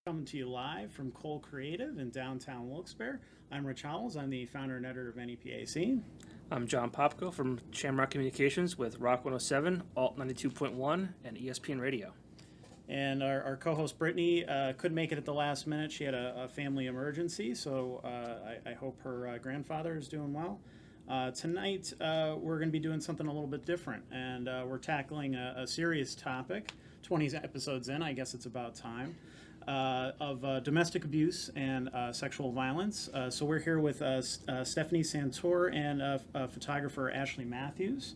Coming to you live from Cole Creative in downtown Wilkes-Barre. I'm Rich Howells. I'm the founder and editor of NEPA Scene. I'm John Popko from Shamrock Communications with Rock 107, Alt 92.1, and ESPN Radio. And our co-host Brittany couldn't make it at the last minute. She had a family emergency, so I hope her grandfather is doing well. Tonight we're going to be doing something a little bit different, and we're tackling a serious topic. 20 episodes in, I guess it's about time. Of domestic abuse and sexual violence. So we're here with Stephanie Santore and photographer Ashley Matthews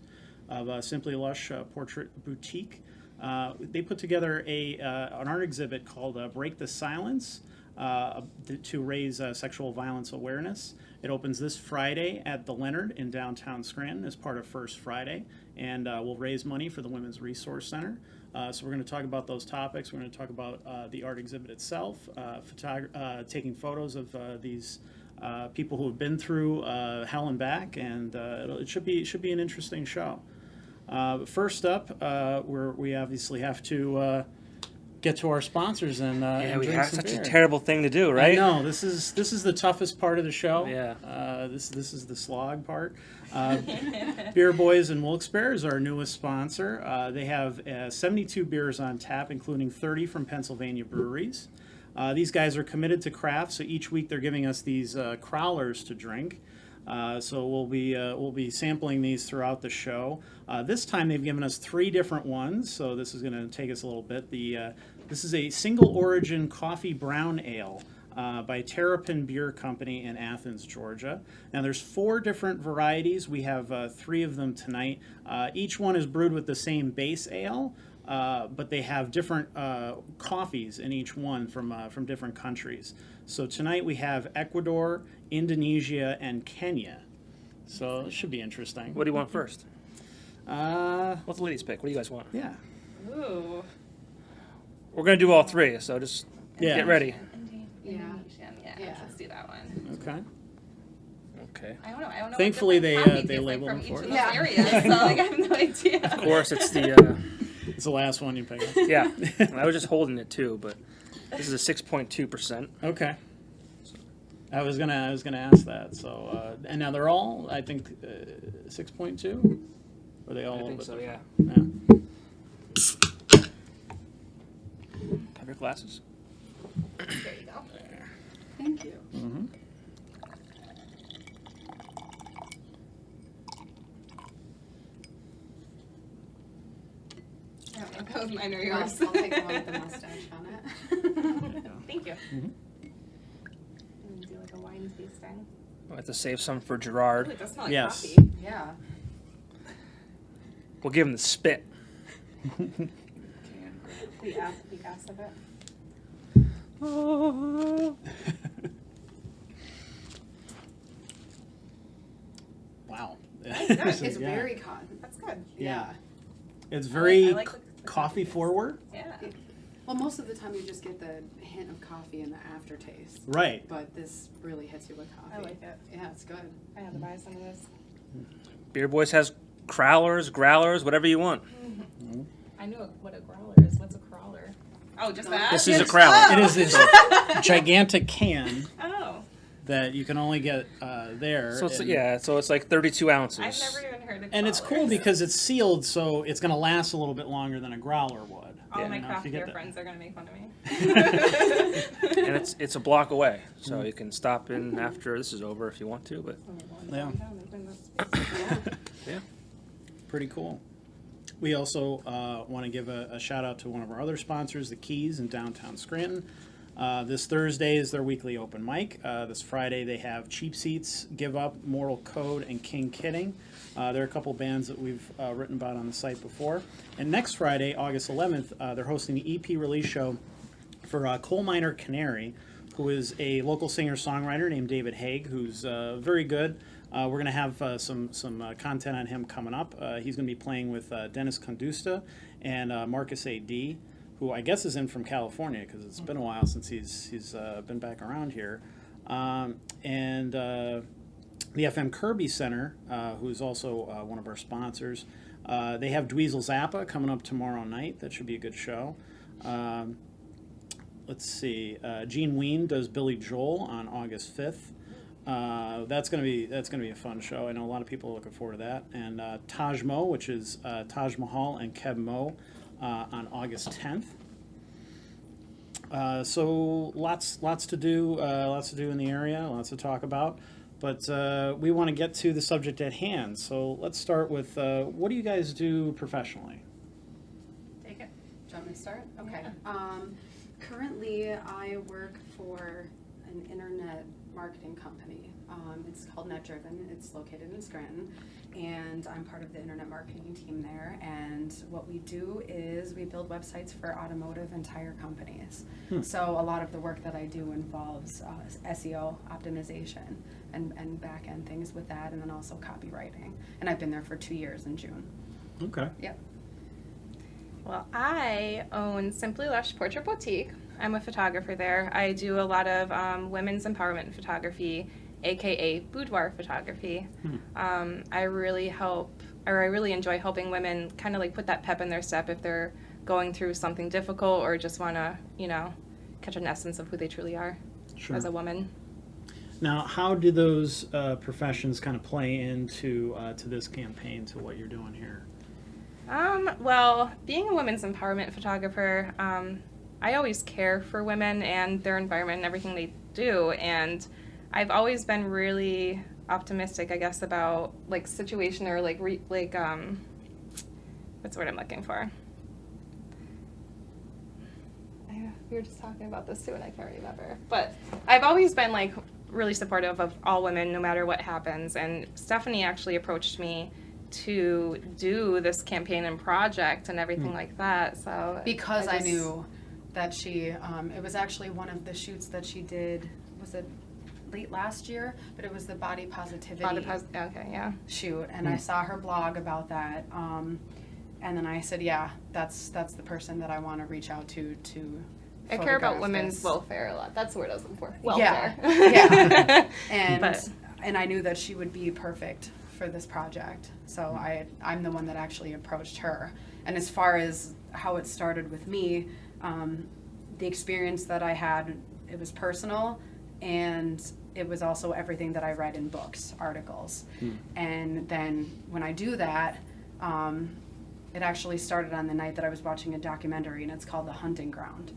of Simply Lush Portrait Boutique. They put together an art exhibit called Break the Silence to raise sexual violence awareness. It opens this Friday at the Leonard in downtown Scranton as part of First Friday, and will raise money for the Women's Resource Center. So we're going to talk about those topics. We're going to talk about the art exhibit itself, taking photos of these people who have been through hell and back, and it should be an interesting show. First up, we obviously have to get to our sponsors and we drink have some such beer. a terrible thing to do, right? I know, this is the toughest part of the show. Yeah. This is the slog part. Beer Boys in Wilkes-Barre is our newest sponsor. They have 72 beers on tap, including 30 from Pennsylvania breweries. These guys are committed to craft, so each week they're giving us these crowlers to drink. So we'll be sampling these throughout the show. This time they've given us 3 different ones, so this is going to take us a little bit. This is a single origin coffee brown ale by Terrapin Beer Company in Athens, Georgia. Now there's 4 different varieties. We have 3 of them tonight. Each one is brewed with the same base ale, but they have different coffees in each one from different countries. So tonight we have Ecuador, Indonesia, and Kenya. So it should be interesting. What do you want first? What's the ladies' pick? What do you guys want? Yeah. Ooh. We're going to do all 3, so just get ready. Indonesian. Yeah, let's do that one. Okay. Okay. I don't know. Thankfully, what different they coffee tastes label like them from for each us. of those areas, so I have no idea. Of course, it's the... It's the last one you pick up. yeah. I was just holding it, too, but this is a 6.2%. Okay. I was gonna ask that. So and now they're all, I think, 6.2. Are they all? I a think little so, bit yeah. different? Have your glasses. There you go. There. Thank you. Mm-hmm. I don't know if those mine or Well, yours. I'll take the one with the mustache on it. Thank you. Mm-hmm. I'm gonna do like a wine tasting. We'll have to save some for Ooh, Gerard. it does smell like Yes. coffee. Yeah. We'll give him the spit. The gas of it. Wow. It's It's Yeah. very cotton. That's good. Yeah. It's very I like the coffee taste. forward. Yeah. Well, most of the time you just get the hint of coffee in the aftertaste. Right. But this really hits you with coffee. I like it. Yeah, it's good. I had to buy some of this. Beer Boys has crowlers, growlers, whatever you want. I know what a growler is. What's a crawler? Oh, just that? This is a Yes. crowler. It is this gigantic can Oh. that you can only get there. So it's, and, so it's like 32 ounces. I've never even heard of and it's cool crawlers. because it's sealed, so it's going to last a little bit longer than a growler would. All Yeah. my You know, if craft you get beer that. friends are going to make fun of me. And it's a block away, so you can stop in after this is over if you want to. But Yeah. yeah, Pretty cool. We also want to give a shout out to one of our other sponsors, the Keys in downtown Scranton. This Thursday is their weekly open mic. This Friday they have Cheap Seats, Give Up, Moral Code, and King Kidding. There are a couple bands that we've written about on the site before. And next Friday, August 11th, they're hosting the EP release show for Coal Miner Canary, who is a local singer-songwriter named David Haig, who's very good. We're going to have some content on him coming up. He's going to be playing with Dennis Condusta and Marcus A.D., who I guess is in from California because it's been a while since he's been back around here. And the FM Kirby Center, who's also one of our sponsors, they have Dweezil Zappa coming up tomorrow night. That should be a good show. let's see. Gene Ween does Billy Joel on August 5th. That's gonna be a fun show. I know a lot of people are looking forward to that. And Taj Mo, which is Taj Mahal and Keb Mo, on August 10th. So lots to do in the area, lots to talk about. But we want to get to the subject at hand. So let's start with what do you guys do professionally? Take it. Do you want me to start? Okay. Yeah. Currently, I work for an internet marketing company. It's called Net Driven. It's located in Scranton, and I'm part of the internet marketing team there. And what we do is we build websites for automotive and tire companies. So a lot of the work that I do involves SEO optimization and back-end things with that, and then also copywriting. And I've been there for 2 years in June. Okay. Yep. Well, I own Simply Lush Portrait Boutique. I'm a photographer there. I do a lot of women's empowerment photography, aka boudoir photography. I really enjoy helping women kind of like put that pep in their step if they're going through something difficult or just want to, catch an essence of who they truly are as a woman. Now, how do those professions kind of play into to this campaign, to what you're doing here? Well, being a women's empowerment photographer, I always care for women and their environment and everything they do, and I've always been really optimistic, I guess, about like situation or what's the word I'm looking for? We were just talking about this too, and I can't remember. But I've always been like really supportive of all women, no matter what happens. And Stephanie actually approached me to do this campaign and project and everything like that. So because I knew that she, it was actually one of the shoots that she did. Was it late last year? But it was the body positivity shoot, and I saw her blog about that. And then I said, yeah, that's the person that I want to reach out to. I care about women's welfare a lot. That's the word I was looking for. Welfare. Yeah. And I knew that she would be perfect for this project. So I'm the one that actually approached her. And as far as how it started with me, the experience that I had, it was personal, and it was also everything that I read in books, articles. And then when I do that, it actually started on the night that I was watching a documentary, and it's called The Hunting Ground.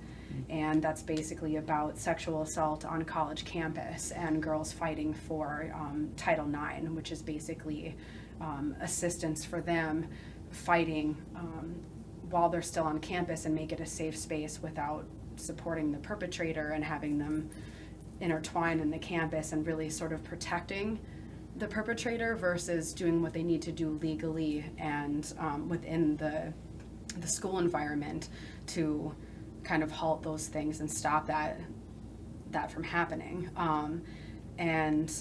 And that's basically about sexual assault on college campus and girls fighting for Title IX, which is basically assistance for them fighting while they're still on campus and make it a safe space without supporting the perpetrator and having them intertwine in the campus and really sort of protecting the perpetrator versus doing what they need to do legally and within the school environment to kind of halt those things and stop that from happening. And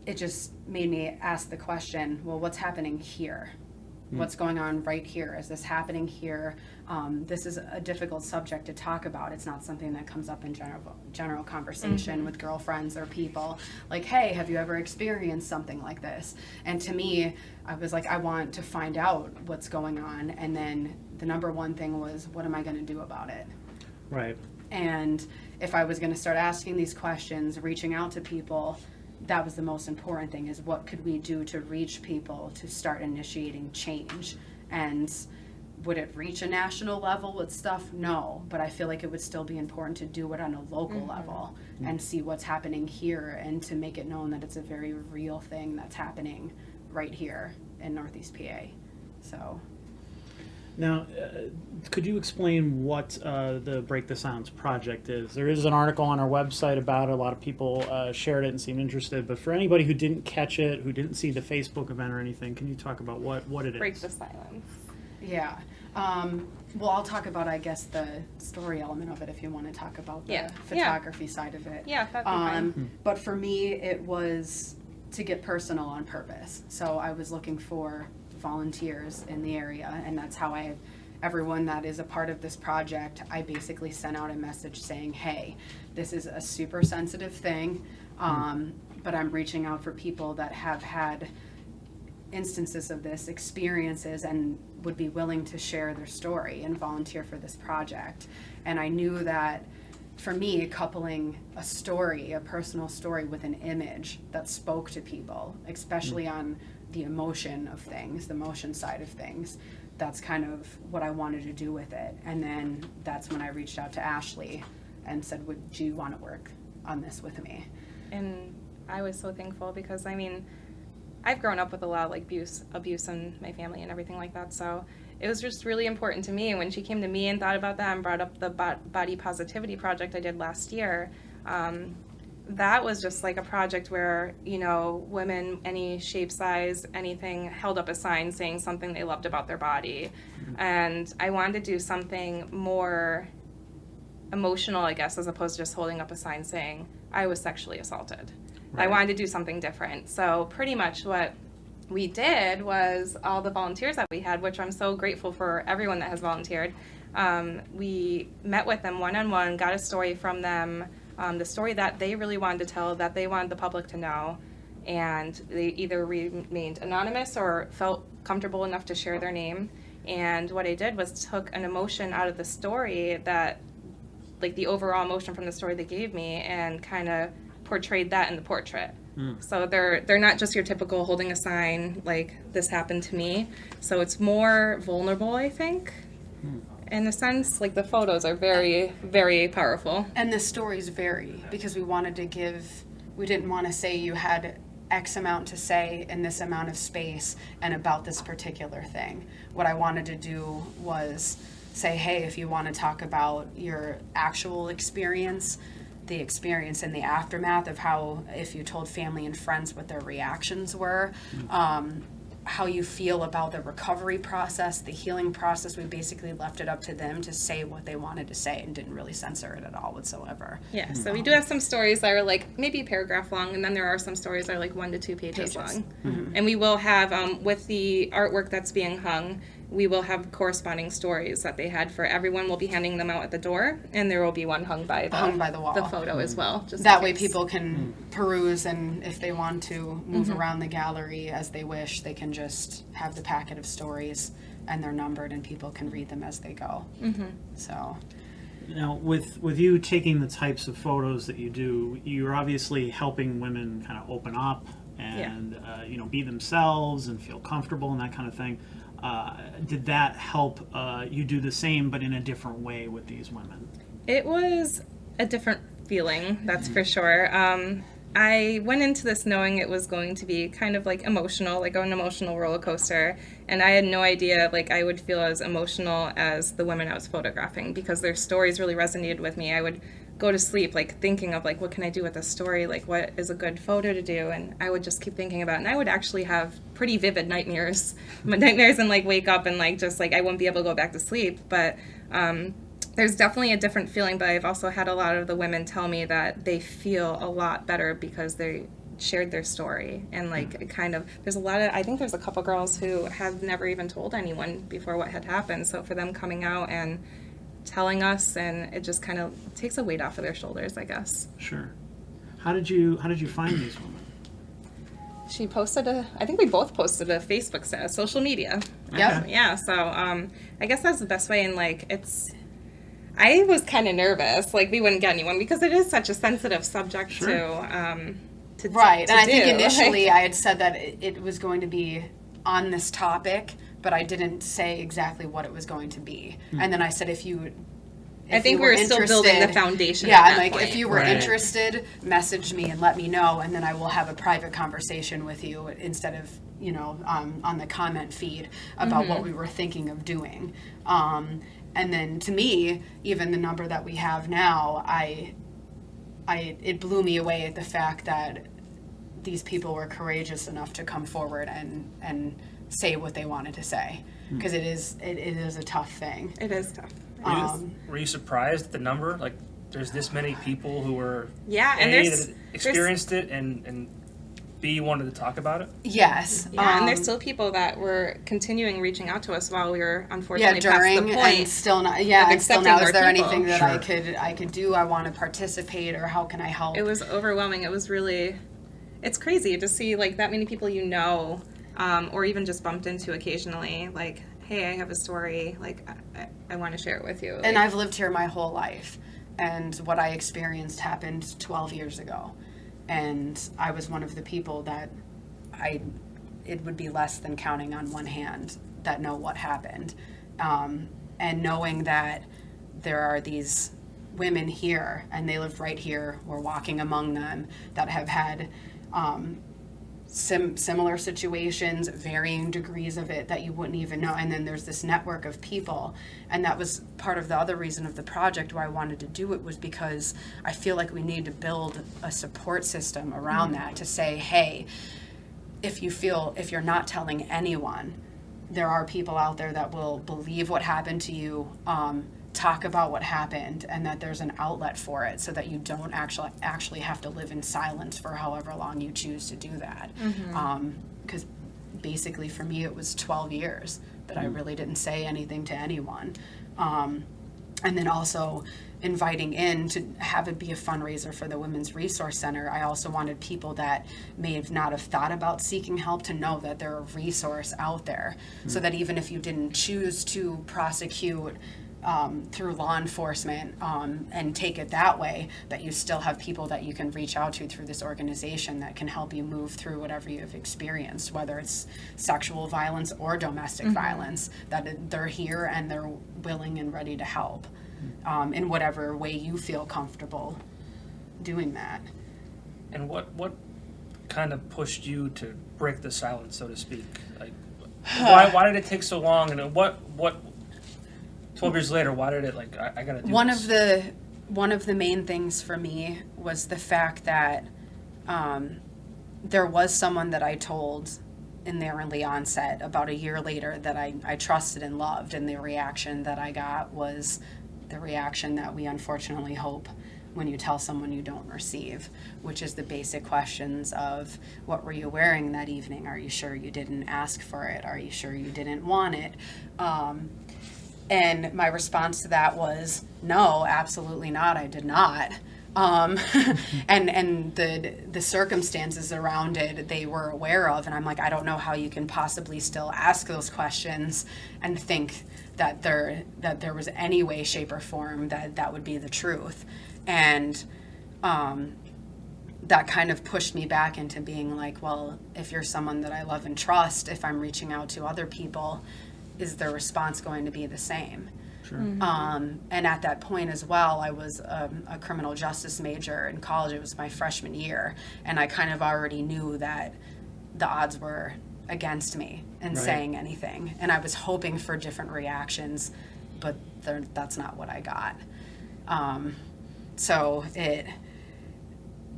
it just made me ask the question, well, what's happening here? What's going on right here? Is this happening here? This is a difficult subject to talk about. It's not something that comes up in general conversation with girlfriends or people. Like, hey, have you ever experienced something like this? And to me, I was like, I want to find out what's going on. And then the number one thing was, what am I going to do about it? Right. And if I was going to start asking these questions, reaching out to people, that was the most important thing, is what could we do to reach people to start initiating change? And would it reach a national level with stuff? No, but I feel like it would still be important to do it on a local level and see what's happening here and to make it known that it's a very real thing that's happening right here in Northeast PA. So. Now, could you explain what the Break the Silence project is? There is an article on our website about it. A lot of people shared it and seemed interested. But for anybody who didn't catch it, who didn't see the Facebook event or anything, can you talk about what it is? Break the silence. Yeah. Well, I'll talk about, I guess, the story element of it if you want to talk about the photography side of it. Yeah, that'd be fine. But for me, it was to get personal on purpose. So I was looking for volunteers in the area, and that's how everyone that is a part of this project, I basically sent out a message saying, hey, this is a super sensitive thing, but I'm reaching out for people that have had instances of this experiences and would be willing to share their story and volunteer for this project. And I knew that for me, coupling a story, a personal story, with an image that spoke to people, especially on the emotion of things, the emotion side of things, that's kind of what I wanted to do with it. And then that's when I reached out to Ashley and said, would you want to work on this with me? And I was so thankful because, I mean, I've grown up with a lot of like abuse in my family and everything like that. So it was just really important to me when she came to me and thought about that and brought up the body positivity project I did last year. That was just like a project where, you know, women, any shape, size, anything, held up a sign saying something they loved about their body. And I wanted to do something more emotional, I guess, as opposed to just holding up a sign saying I was sexually assaulted. Right. I wanted to do something different. So pretty much what we did was all the volunteers that we had, which I'm so grateful for everyone that has volunteered. We met with them one-on-one, got a story from them, the story that they really wanted to tell, that they wanted the public to know, and they either remained anonymous or felt comfortable enough to share their name. And what I did was took an emotion out of the story, that, like the overall emotion from the story they gave me, and kind of portrayed that in the portrait. So they're not just your typical holding a sign like this happened to me. So it's more vulnerable, I think, in a sense. Like the photos are very, very powerful. And the stories vary because we didn't want to say you had X amount to say in this amount of space and about this particular thing. What I wanted to do was say, hey, if you want to talk about your actual experience, the experience in the aftermath of how, if you told family and friends what their reactions were, how you feel about the recovery process, the healing process, we basically left it up to them to say what they wanted to say and didn't really censor it at all whatsoever. Yeah, so we do have some stories that are like maybe a paragraph long, and then there are some stories that are like 1 to 2 pages long. And we will have, with the artwork that's being hung, we will have corresponding stories that they had for everyone. We'll be handing them out at the door, and there will be one hung by the wall, the photo as well. Just that way people can peruse, and if they want to move around the gallery as they wish, they can just have the packet of stories, and they're numbered, and people can read them as they go. So, now with you taking the types of photos that you do, you're obviously helping women kind of open up and you know, be themselves and feel comfortable and that kind of thing. Did that help you do the same but in a different way with these women? It was a different feeling, that's for sure. I went into this knowing it was going to be kind of like emotional, like an emotional roller coaster, and I had no idea like I would feel as emotional as the women I was photographing, because their stories really resonated with me. I would go to sleep like thinking of like, what can I do with this story, like what is a good photo to do, and I would just keep thinking about it, and I would actually have pretty vivid nightmares and like wake up and like just like I wouldn't be able to go back to sleep. But there's definitely a different feeling, but I've also had a lot of the women tell me that they feel a lot better because they shared their story, and like kind of there's a lot of, I think there's a couple girls who have never even told anyone before what had happened, so for them coming out and telling us, and it just kind of takes a weight off of their shoulders, I guess. Sure. How did you find these women? She posted I think we both posted a Facebook status, social media. Yeah. Yeah, so I guess that's the best way, and like I was kind of nervous, like we wouldn't get anyone because it is such a sensitive subject to right, to and I do. think initially I had said that it was going to be on this topic, but I didn't say exactly what it was going to be. And then I said, if I think we were still building the foundation. Yeah, at I'm that like, point. if you were interested, message me and let me know, and then I will have a private conversation with you instead of, you know, on the comment feed about what we were thinking of doing. And then to me, even the number that we have now, it blew me away at the fact that these people were courageous enough to come forward and say what they wanted to say, because it is a tough thing. It is tough. Were you surprised at the number? Like, there's this many people who were and that experienced it, and B, wanted to talk about it? Yes. Yeah, and there's still people that were continuing reaching out to us while we were unfortunately during past the point. and still not. Yeah, and still now. Is there anything that Sure. I could do? I want to participate, or how can I help? It was overwhelming. It was really, it's crazy to see like that many people you know, or even just bumped into occasionally. Like, hey, I have a story. Like, I want to share it with you. And I've lived here my whole life. And what I experienced happened 12 years ago. And I was one of the people that it would be less than counting on one hand that know what happened. And knowing that there are these women here, and they live right here, we're walking among them, that have had similar situations, varying degrees of it that you wouldn't even know. And then there's this network of people. And that was part of the other reason of the project why I wanted to do it, was because I feel like we need to build a support system around that to say, hey, if you're not telling anyone, there are people out there that will believe what happened to you, talk about what happened, and that there's an outlet for it, so that you don't actually have to live in silence for however long you choose to do that. Because basically for me it was 12 years that I really didn't say anything to anyone. And then also inviting in to have it be a fundraiser for the Women's Resource Center. I also wanted people that may not have thought about seeking help to know that they're a resource out there, so that even if you didn't choose to prosecute through law enforcement and take it that way, that you still have people that you can reach out to through this organization that can help you move through whatever you've experienced, whether it's sexual violence or domestic violence, that they're here and they're willing and ready to help in whatever way you feel comfortable doing that. And what kind of pushed you to break the silence, so to speak? Like, why did it take so long? And what 12 years later, why did it, like, I gotta do this? One of the main things for me was the fact that there was someone that I told in the early onset about a year later that I trusted and loved, and the reaction that I got was the reaction that we unfortunately hope when you tell someone you don't receive, which is the basic questions of, what were you wearing that evening? Are you sure you didn't ask for it? Are you sure you didn't want it? And my response to that was, no, absolutely not, I did not. And the circumstances around it, they were aware of, and I'm like, I don't know how you can possibly still ask those questions and think that there was any way, shape, or form that would be the truth. And that kind of pushed me back into being like, well, if you're someone that I love and trust, if I'm reaching out to other people, is their response going to be the same? Sure. And at that point as well, I was a criminal justice major in college. It was my freshman year, and I kind of already knew that the odds were against me in saying anything, and I was hoping for different reactions, but that's not what I got.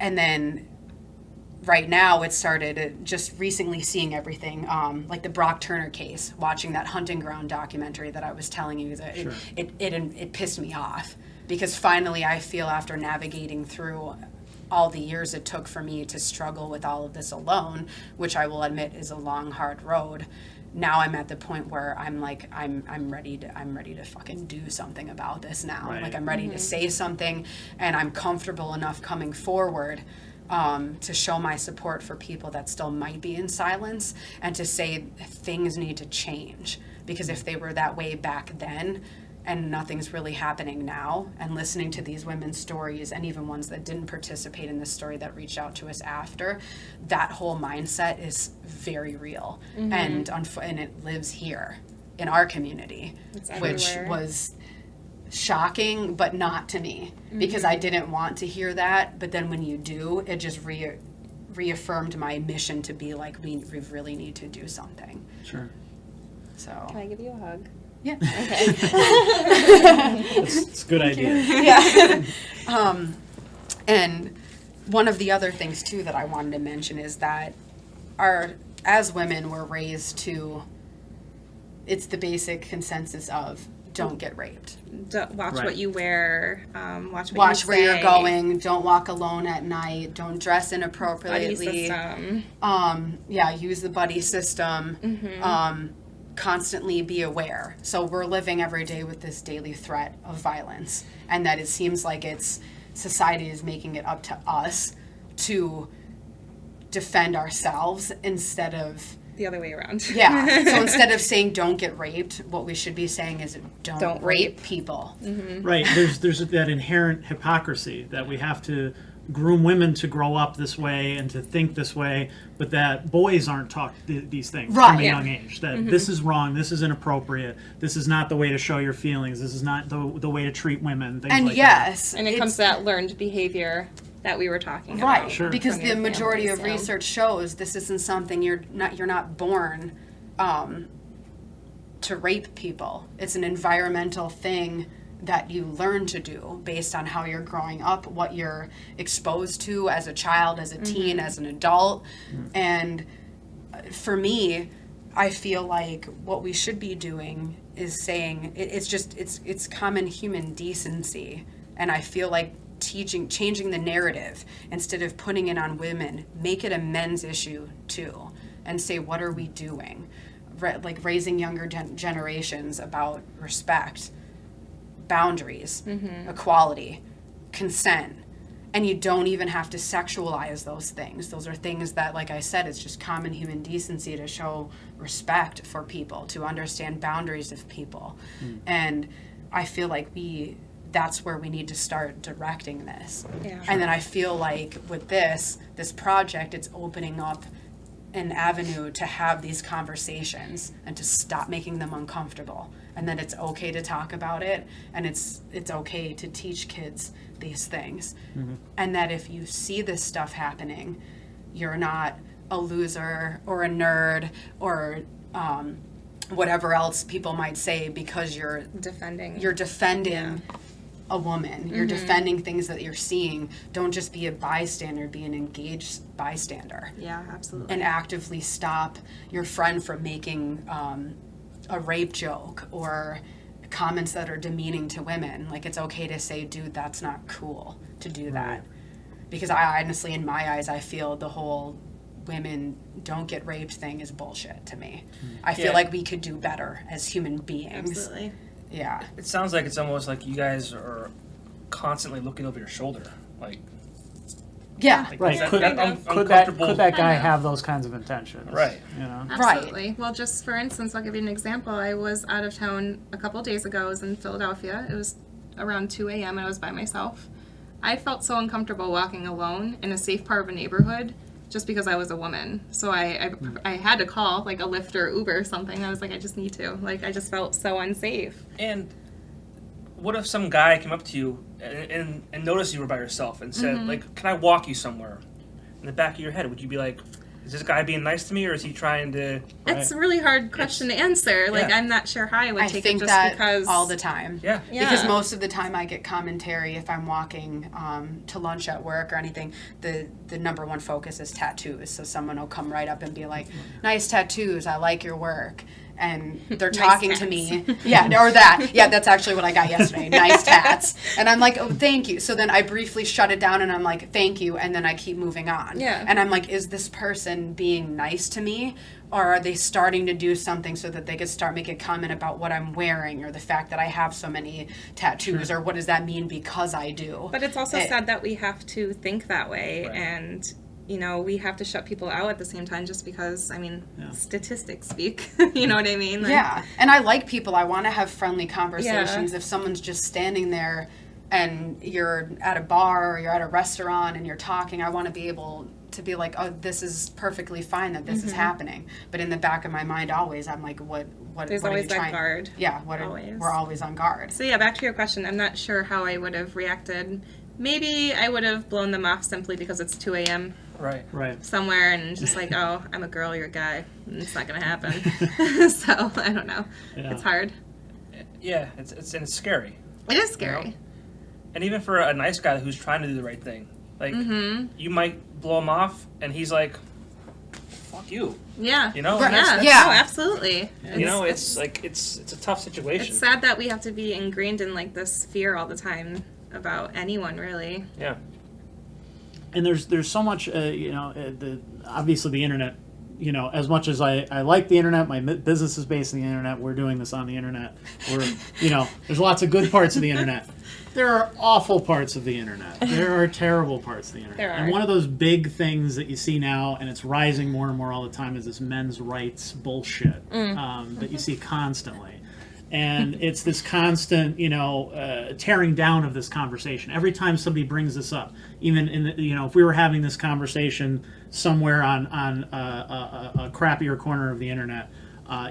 And then right now it started just recently seeing everything, like the Brock Turner case, watching that Hunting Ground documentary that I was telling you, that Sure. it pissed me off, because finally I feel, after navigating through all the years it took for me to struggle with all of this alone, which I will admit is a long, hard road, now I'm at the point where I'm like, I'm ready to fucking do something about this now. Right. Like, I'm ready to say something, and I'm comfortable enough coming forward to show my support for people that still might be in silence, and to say things need to change, because if they were that way back then and nothing's really happening now, and listening to these women's stories, and even ones that didn't participate in this story that reached out to us after, that whole mindset is very real. And it lives here in our community, It's which everywhere. was shocking, but not to me, because I didn't want to hear that. But then when you do, it just reaffirmed my mission to be like, we really need to do something. Sure. So Can I give you a hug? yeah. Okay. It's a good idea. Yeah. And one of the other things too that I wanted to mention is that as women, we're raised to, it's the basic consensus of, don't get raped. Watch Right. what you wear. Watch what Watch you where say. you're going. Don't walk alone at night. Don't dress inappropriately. Buddy system. Use the buddy system. Constantly be aware. So we're living every day with this daily threat of violence, and that it seems like society is making it up to us to defend ourselves instead of the other way around. Yeah. So instead of saying don't get raped, what we should be saying is don't rape people. Right. There's that inherent hypocrisy that we have to groom women to grow up this way and to think this way, but that boys aren't taught these things Right. from a young age. That this is wrong, this is inappropriate, this is not the way to show your feelings, this is not the way to treat women, things And like yes, And it comes to that learned behavior that we were talking about. right, Sure. because from the your majority of families, research shows this isn't something you're not born to rape people. It's an environmental thing that you learn to do based on how you're growing up, what you're exposed to as a child, as a teen, as an adult. And for me, I feel like what we should be doing is saying it's common human decency. And I feel like changing the narrative instead of putting it on women, make it a men's issue too, and say, what are we doing? Like raising younger generations about respect, boundaries, equality, consent. And you don't even have to sexualize those things. Those are things that, like I said, it's just common human decency to show respect for people, to understand boundaries of people. And I feel like that's where we need to start directing this. Yeah. And then I feel like with this project, it's opening up an avenue to have these conversations and to stop making them uncomfortable, and that it's okay to talk about it, and it's okay to teach kids these things. And that if you see this stuff happening, you're not a loser or a nerd or whatever else people might say because you're defending a woman. You're defending things that you're seeing. Don't just be a bystander, be an engaged bystander. Yeah, absolutely. And actively stop your friend from making a rape joke or comments that are demeaning to women. Like, it's okay to say, dude, that's not cool to do that. Because I honestly, in my eyes, I feel the whole women don't get raped thing is bullshit to me. I feel like we could do better as human beings. Absolutely. Yeah. It sounds like it's almost like you guys are constantly looking over your shoulder. Like, Yeah. like Right. that Could uncomfortable. that guy I know. have those kinds of intentions? Right. You know. Absolutely. Well, just for instance, I'll give you an example. I was out of town a couple days ago. I was in Philadelphia. It was around 2 a.m. and I was by myself. I felt so uncomfortable walking alone in a safe part of a neighborhood just because I was a woman. So I had to call like a Lyft or Uber or something. I was like, I just need to. Like, I just felt so unsafe. And what if some guy came up to you and noticed you were by yourself and said, like, can I walk you somewhere? In the back of your head, would you be like, is this guy being nice to me, or is he trying to... It's a really hard question to answer. Like, Yeah. I'm not sure how I would I take think it just that because... all the time. Yeah. Because most of the time I get commentary if I'm walking to lunch at work or anything. The number one focus is tattoos. So someone will come right up and be like, nice tattoos, I like your work. And they're talking to me. Yeah, or that. Yeah, that's actually what I got yesterday. Nice tats. And I'm like, oh, thank you. So then I briefly shut it down and I'm like, thank you. And then I keep moving on. Yeah. And I'm like, is this person being nice to me? Or are they starting to do something so that they could start making a comment about what I'm wearing or the fact that I have so many tattoos or what does that mean because I do? But it's also sad that we have to think that way and, you know, we have to shut people out at the same time just because, I mean, statistics speak. You know what I mean? Like, yeah. And I like people. I want to have friendly conversations. If someone's just standing there and you're at a bar or you're at a restaurant and you're talking, I want to be able to be like, oh, this is perfectly fine that this is happening. But in the back of my mind, always, I'm like, what There's what always are you that trying? guard. Yeah, Always. we're always on guard. So yeah, back to your question. I'm not sure how I would have reacted. Maybe I would have blown them off simply because it's 2 a.m. Right. somewhere and just like, oh, I'm a girl, you're a guy. It's not going to happen. So I don't know. Yeah. It's hard. Yeah, it's scary. It is scary. You know? And even for a nice guy who's trying to do the right thing, like you might blow him off, and he's like, "Fuck you." Yeah. You know. Right. And that's- Yeah. Yeah. No, absolutely. You know, it's like it's a tough situation. It's sad that we have to be ingrained in like this fear all the time about anyone, really. Yeah. And there's so much, obviously the internet as much as I like the internet, my business is based on the internet, we're doing this on the internet. There's lots of good parts of the internet. There are awful parts of the internet. There are terrible parts of the internet. There are. And one of those big things that you see now, and it's rising more and more all the time, is this men's rights bullshit that you see constantly. And it's this constant, tearing down of this conversation. Every time somebody brings this up, even if we were having this conversation somewhere on a crappier corner of the internet,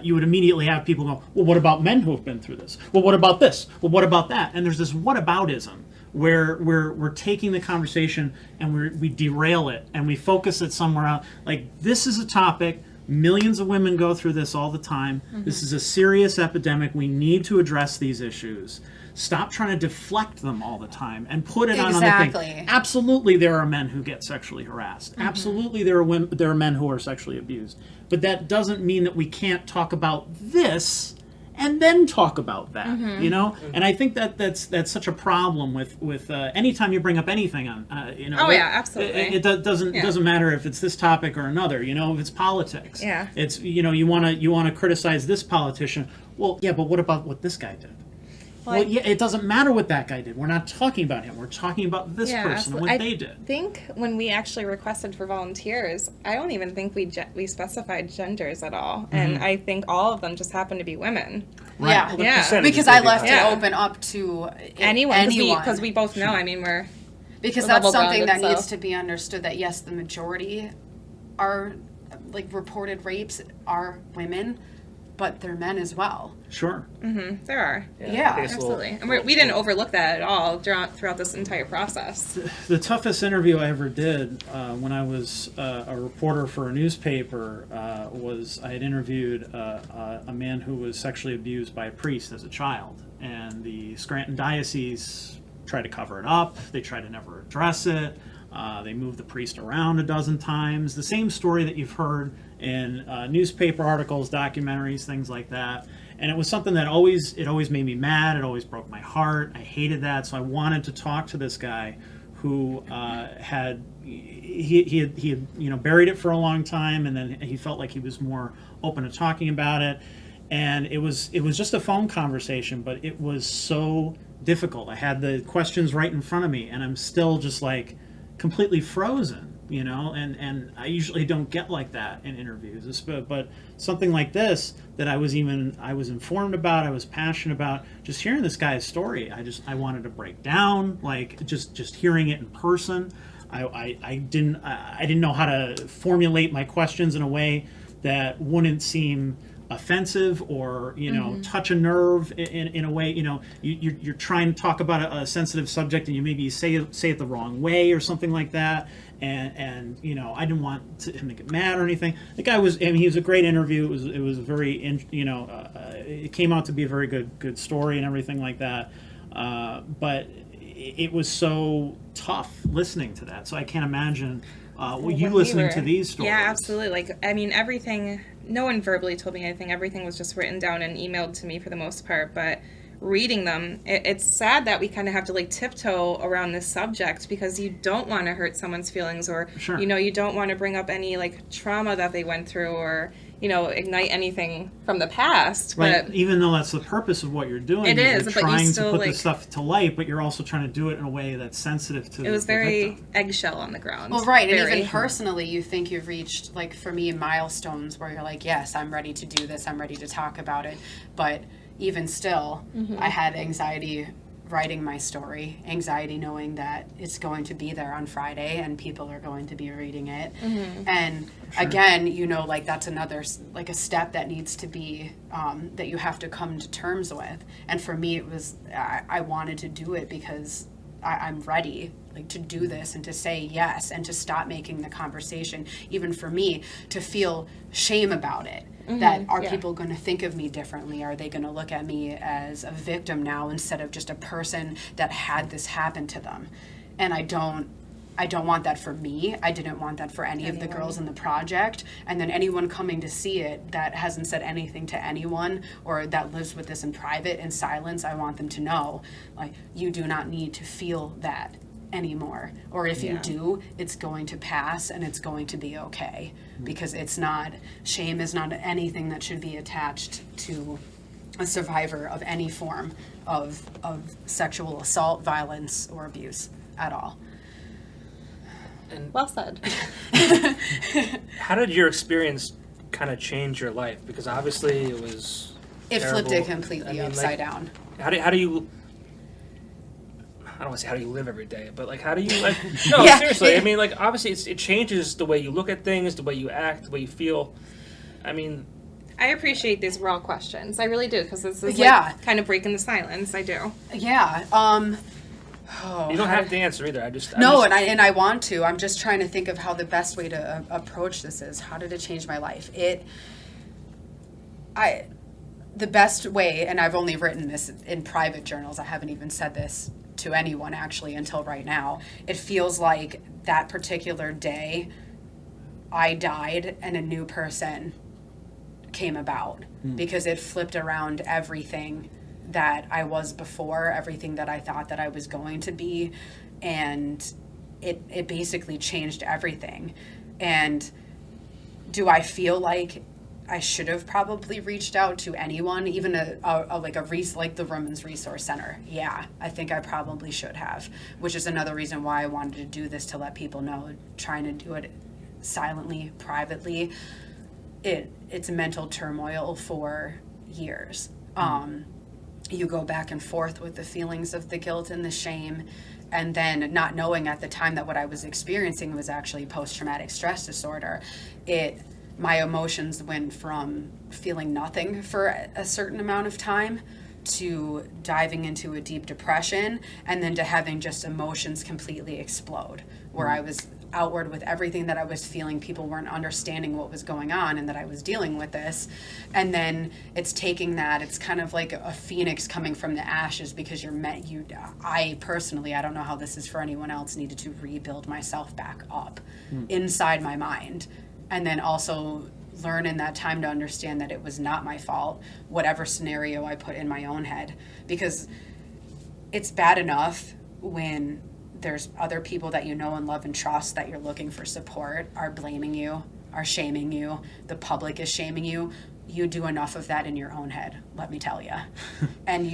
you would immediately have people go, well, what about men who have been through this? Well, what about this? Well, what about that? And there's this whataboutism where we're taking the conversation and we derail it and we focus it somewhere else. Like, this is a topic. Millions of women go through this all the time. This is a serious epidemic. We need to address these issues. Stop trying to deflect them all the time and put it on other things. Absolutely, there are men who get sexually harassed. Absolutely, there are men who are sexually abused. But that doesn't mean that we can't talk about this and then talk about that. And I think that's such a problem with anytime you bring up anything on. Oh yeah, absolutely. It doesn't matter if it's this topic or another. If it's politics. Yeah. It's you want to criticize this politician. Well, yeah, but what about what this guy did? Well, yeah, it doesn't matter what that guy did. We're not talking about him. We're talking about this person and what they did. I think when we actually requested for volunteers, I don't even think we specified genders at all. And I think all of them just happened to be women. Right. Yeah, The Yeah. percentage because is I really left high. it open up to Anyone. Because we both know, because we're that's something level-grounded, that so. needs to be understood, that yes, the majority are reported rapes are women, but they're men as well. Sure. there are. Yeah, I guess we'll- Absolutely. And we didn't overlook that at all throughout this entire process. The toughest interview I ever did when I was a reporter for a newspaper was I had interviewed a man who was sexually abused by a priest as a child. And the Scranton diocese tried to cover it up. They tried to never address it. They moved the priest around a dozen times. The same story that you've heard in newspaper articles, documentaries, things like that. And it was something that always made me mad. It always broke my heart. I hated that. So I wanted to talk to this guy who had buried it for a long time, and then he felt like he was more open to talking about it. And it was just a phone conversation, but it was so difficult. I had the questions right in front of me, and I'm still just completely frozen. And I usually don't get like that in interviews, but something like this that I was informed about, I was passionate about, just hearing this guy's story, I wanted to break down, just hearing it in person. I didn't know how to formulate my questions in a way that wouldn't seem offensive or touch a nerve in a way. You're trying to talk about a sensitive subject and you maybe say it the wrong way or something like that, and I didn't want him to get mad or anything. The guy was he was a great interview. It was a very it came out to be a very good story and everything like that, but it was so tough listening to that. So I can't imagine you listening to these stories. Yeah, absolutely. Everything, no one verbally told me anything. Everything was just written down and emailed to me for the most part. But reading them, it's sad that we kind of have to tiptoe around this subject because you don't want to hurt someone's feelings, or Sure. You don't want to bring up any trauma that they went through, or ignite anything from the past. Right. But Even though that's the purpose of what you're doing, It is, you're but you trying still, to put this stuff to light, but you're also trying to do it in a way that's sensitive to it was the very victim. eggshell on the ground. Well, right, and Very. even personally, you think you've reached, for me, milestones where you're yes, I'm ready to do this, I'm ready to talk about it, but even still, I had anxiety writing my story, anxiety knowing that it's going to be there on Friday and people are going to be reading it, and again, that's another, a step that needs to be, that you have to come to terms with, and for me, it was, I wanted to do it because I'm ready to do this and to say yes and to stop making the conversation, even for me, to feel shame about it. That are people going to think of me differently? Are they going to look at me as a victim now instead of just a person that had this happen to them? And I don't want that for me. I didn't want that for any of the girls in the project. And then anyone coming to see it that hasn't said anything to anyone or that lives with this in private, in silence, I want them to know, you do not need to feel that. anymore. Or if you do, it's going to pass and it's going to be okay. Because shame is not anything that should be attached to a survivor of any form of sexual assault, violence, or abuse at all. Well said. How did your experience kind of change your life? Because obviously it was Flipped terrible. it completely upside down. How do you? I don't want to say how do you live every day, but like how do you like? No, Yeah. seriously. I mean, like obviously it changes the way you look at things, the way you act, the way you feel. I mean, I appreciate these raw questions. I really do, because this is kind of breaking the silence. I do. Yeah. you don't have to answer either. And I want to. I'm just trying to think of how the best way to approach this is. How did it change my life? The best way, and I've only written this in private journals. I haven't even said this to anyone actually until right now. It feels like that particular day I died and a new person came about, because it flipped around everything that I was before, everything that I thought that I was going to be, and it basically changed everything. And do I feel like I should have probably reached out to anyone, even like the Women's Resource Center? Yeah, I think I probably should have, which is another reason why I wanted to do this, to let people know. Trying to do it silently, privately, it's mental turmoil for years. You go back and forth with the feelings of the guilt and the shame, and then not knowing at the time that what I was experiencing was actually post-traumatic stress disorder. My emotions went from feeling nothing for a certain amount of time to diving into a deep depression, and then to having just emotions completely explode, where I was outward with everything that I was feeling. People weren't understanding what was going on and that I was dealing with this. And then it's taking that, it's kind of like a phoenix coming from the ashes, because I personally, I don't know how this is for anyone else, needed to rebuild myself back up inside my mind. And then also learn in that time to understand that it was not my fault, whatever scenario I put in my own head. Because it's bad enough when there's other people that you know and love and trust that you're looking for support are blaming you, are shaming you, the public is shaming you. You do enough of that in your own head, let me tell you. And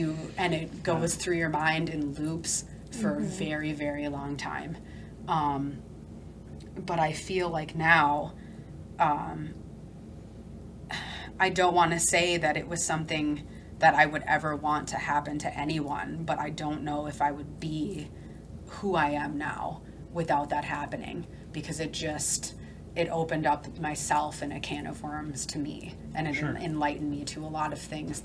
it goes through your mind in loops for a very, very long time. But I feel like now, I don't want to say that it was something that I would ever want to happen to anyone, but I don't know if I would be who I am now without that happening, because it opened up myself in a can of worms to me, and it enlightened me to a lot of things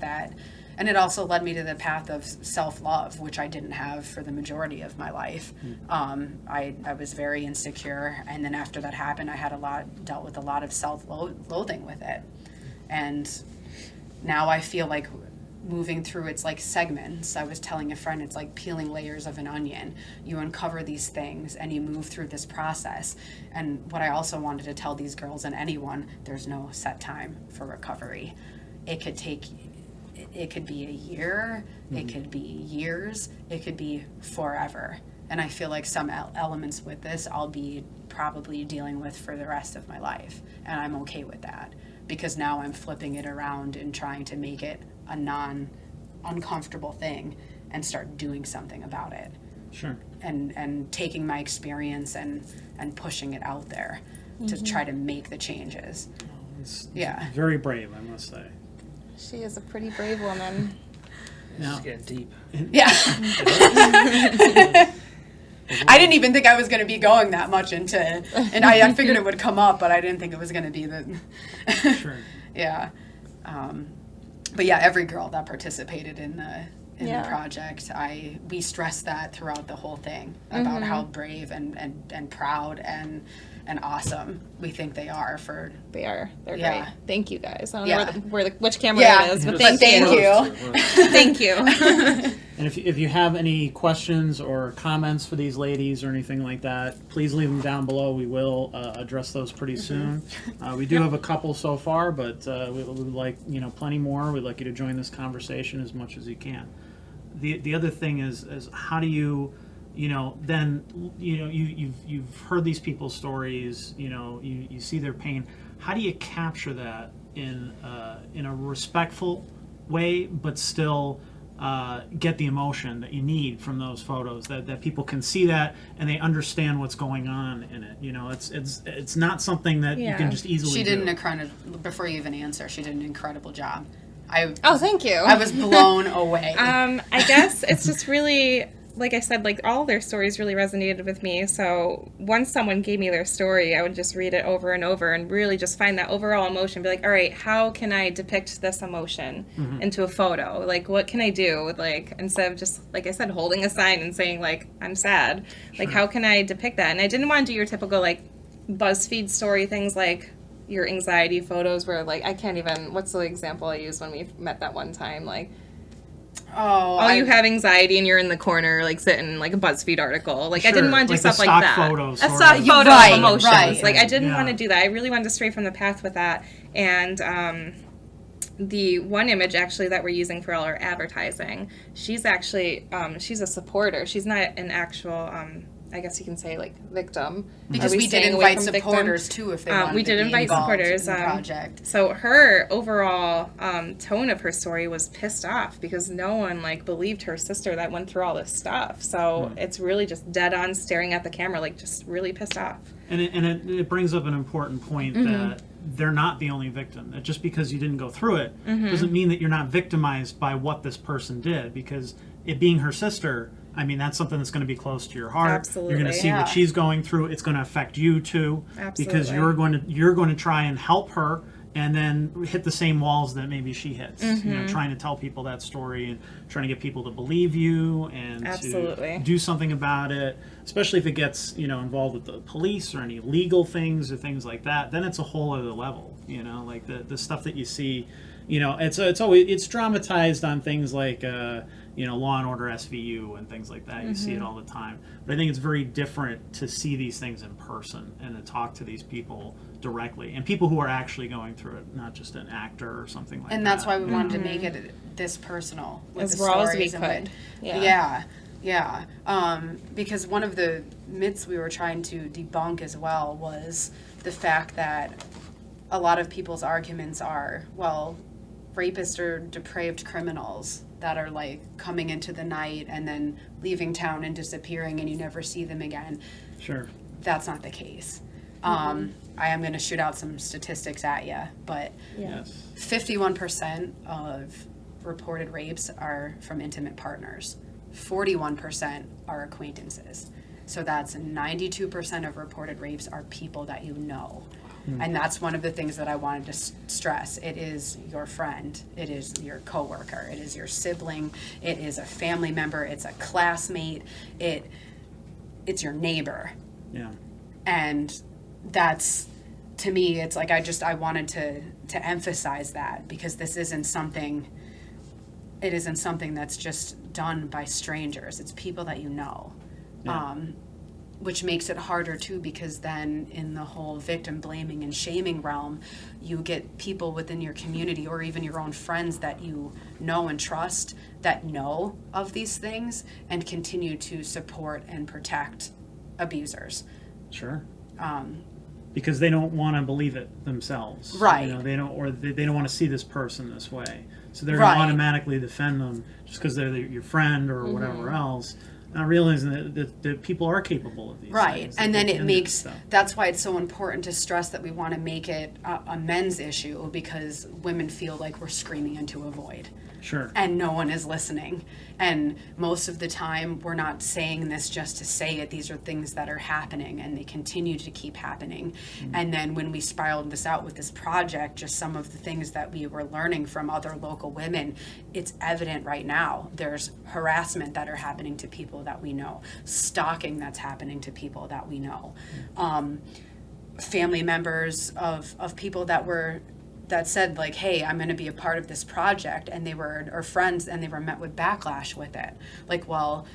and it also led me to the path of self-love, which I didn't have for the majority of my life. I was very insecure, and then after that happened, I had dealt with a lot of self-loathing with it. And now I feel like moving through, it's like segments. I was telling a friend, it's like peeling layers of an onion. You uncover these things and you move through this process. And what I also wanted to tell these girls and anyone, there's no set time for recovery. It could be a year, it could be years, it could be forever. And I feel like some elements with this I'll be probably dealing with for the rest of my life. And I'm okay with that, because now I'm flipping it around and trying to make it a non-uncomfortable thing and start doing something about it. Sure. And taking my experience and pushing it out there to try to make the changes. It's very brave, I must say. She is a pretty brave woman. This is getting deep. Yeah. I didn't even think I was going to be going that much into, and I figured it would come up, but I didn't think it was going to be the. Sure. Yeah. But yeah, every girl that participated in the project, we stressed that throughout the whole thing about how brave and proud and awesome we think they are for. They are. They're Yeah. great. Thank you guys. I don't know which camera Yeah. it is, but But thank you. Thank you. And if you have any questions or comments for these ladies or anything like that, please leave them down below. We will address those pretty soon. We do have a couple so far, but we would like plenty more. We'd like you to join this conversation as much as you can. The other thing is how do you then you've heard these people's stories. You see their pain. How do you capture that in a respectful way, but still get the emotion that you need from those photos, that people can see that and they understand what's going on in it. It's not something that you can just easily She did do. an incredible, before you even answer, she did an incredible job. Oh, thank you. I was blown away. I guess it's just really, like I said, like all their stories really resonated with me. So once someone gave me their story, I would just read it over and over and really just find that overall emotion. Be like, all right, how can I depict this emotion into a photo? Like, what can I do? Like, instead of just, like I said, holding a sign and saying, like, I'm sad. Like, how can I depict that? And I didn't want to do your typical, like, BuzzFeed story things like your anxiety photos where, like, I can't even, what's the example I used when we met that one time? Like, you have anxiety and you're in the corner, like, sitting, like, a BuzzFeed article. Like, I didn't want to do stuff like that. Photos, a stock photo of emotions. Right. Like, I didn't want to do that. I really wanted to stray from the path with that. And the one image, actually, that we're using for all our advertising, she's actually, she's a supporter. She's not an actual... I guess you can say, like, victim. Because we did invite supporters, too, if they wanted to be involved in the project. So her overall tone of her story was pissed off because no one, like, believed her sister that went through all this stuff. So it's really just dead on staring at the camera, like, just really pissed off. And it brings up an important point that they're not the only victim. That just because you didn't go through it doesn't mean that you're not victimized by what this person did, because it being her sister... I mean, that's something that's going to be close to your heart. Absolutely. You're going to see what she's going through. It's going to affect you too. Absolutely. Because you're going to try and help her and then hit the same walls that maybe she hits. Trying to tell people that story and trying to get people to believe you and to do something about it. Especially if it gets, involved with the police or any legal things or things like that, then it's a whole other level. Like the stuff that you see, it's dramatized on things like Law and Order SVU and things like that. You see it all the time. But I think it's very different to see these things in person and to talk to these people directly. And people who are actually going through it, not just an actor or something like that. And that's why we wanted to make it this personal. With as the raw as we stories could. Yeah. Because one of the myths we were trying to debunk as well was the fact that a lot of people's arguments are, well, rapists are depraved criminals that are like coming into the night and then leaving town and disappearing and you never see them again. Sure. That's not the case. I am going to shoot out some statistics at you, but 51% of reported rapes are from intimate partners. 41% are acquaintances. So that's 92% of reported rapes are people that you know. And that's one of the things that I wanted to stress. It is your friend. It is your coworker. It is your sibling. It is a family member. It's a classmate. It's your neighbor. Yeah. And that's, to me, it's like I wanted to emphasize that, because this isn't something, it isn't something that's just done by strangers. It's people that you know. Yeah. Which makes it harder too, because then in the whole victim blaming and shaming realm, you get people within your community or even your own friends that you know and trust that know of these things and continue to support and protect abusers. Sure. Because they don't want to believe it themselves. Right. They don't want to see this person this way. So they're going to automatically defend them just because they're your friend or whatever else. Not realizing that people are capable of these things. Right, and then it makes, that's why it's so important to stress that we want to make it a men's issue, because women feel like we're screaming into a void. Sure. And no one is listening. And most of the time, we're not saying this just to say it. These are things that are happening, and they continue to keep happening. And then when we spiraled this out with this project, just some of the things that we were learning from other local women, it's evident right now. There's harassment that are happening to people that we know, stalking that's happening to people that we know, family members of people that said, like, hey, I'm going to be a part of this project, and they were, or friends, and they were met with backlash with it. Like, well,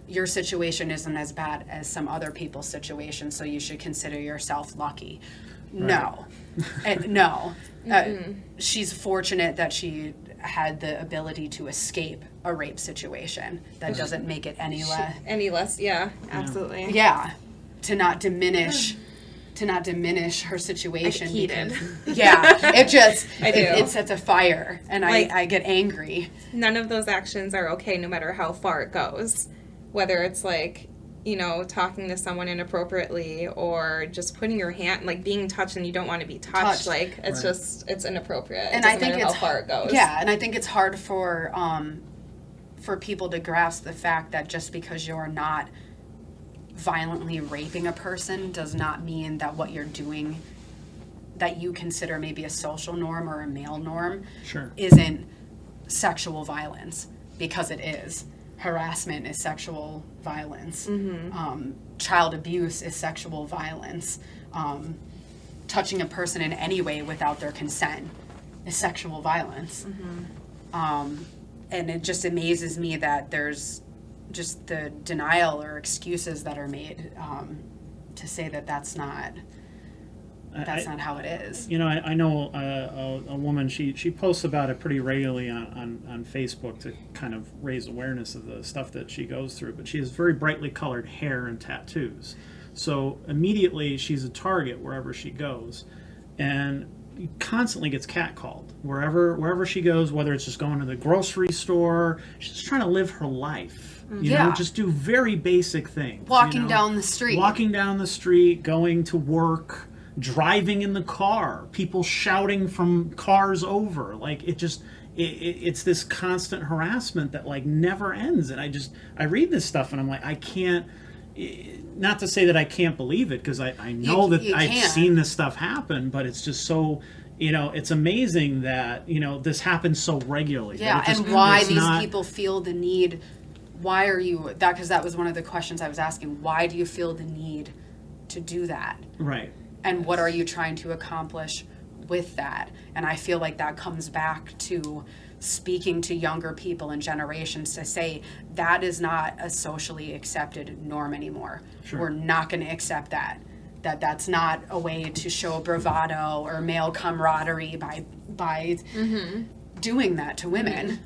your situation isn't as bad as some other people's situation, so you should consider yourself lucky. Right. No. No. She's fortunate that she had the ability to escape a rape situation. That doesn't make it any less. Any less, yeah, absolutely. Yeah, to not diminish her situation. I get heated. It sets a fire, and I get angry. None of those actions are okay, no matter how far it goes. Whether it's like, you know, talking to someone inappropriately, or just putting your hand, like being touched and you don't want to be touched. Like it's it's inappropriate. And it I doesn't think matter it's how far it goes. Yeah, and I think it's hard for people to grasp the fact that just because you're not violently raping a person does not mean that what you're doing, that you consider maybe a social norm or a male norm, isn't sexual violence, because it is. Harassment is sexual violence. Child abuse is sexual violence. Touching a person in any way without their consent is sexual violence. And it just amazes me that there's just the denial or excuses that are made to say that that's not how it is. You know, I know a woman, she posts about it pretty regularly on Facebook to kind of raise awareness of the stuff that she goes through, but she has very brightly colored hair and tattoos. So immediately she's a target wherever she goes, and constantly gets catcalled wherever she goes, whether it's just going to the grocery store. She's just trying to live her life, you know, just do very basic things. Walking down the street, going to work, driving in the car, people shouting from cars over. Like it's this constant harassment that like never ends. And I read this stuff and I'm like, I can't, not to say that I can't believe it, because I know that I've seen this stuff happen, but it's just so, you know, it's amazing that, you know, this happens so regularly. Yeah, and why these people feel the need. Why are you that? Because that was one of the questions I was asking. Why do you feel the need to do that? Right. And what are you trying to accomplish with that? And I feel like that comes back to speaking to younger people and generations to say that is not a socially accepted norm anymore. We're not going to accept that. That's not a way to show bravado or male camaraderie by doing that to women.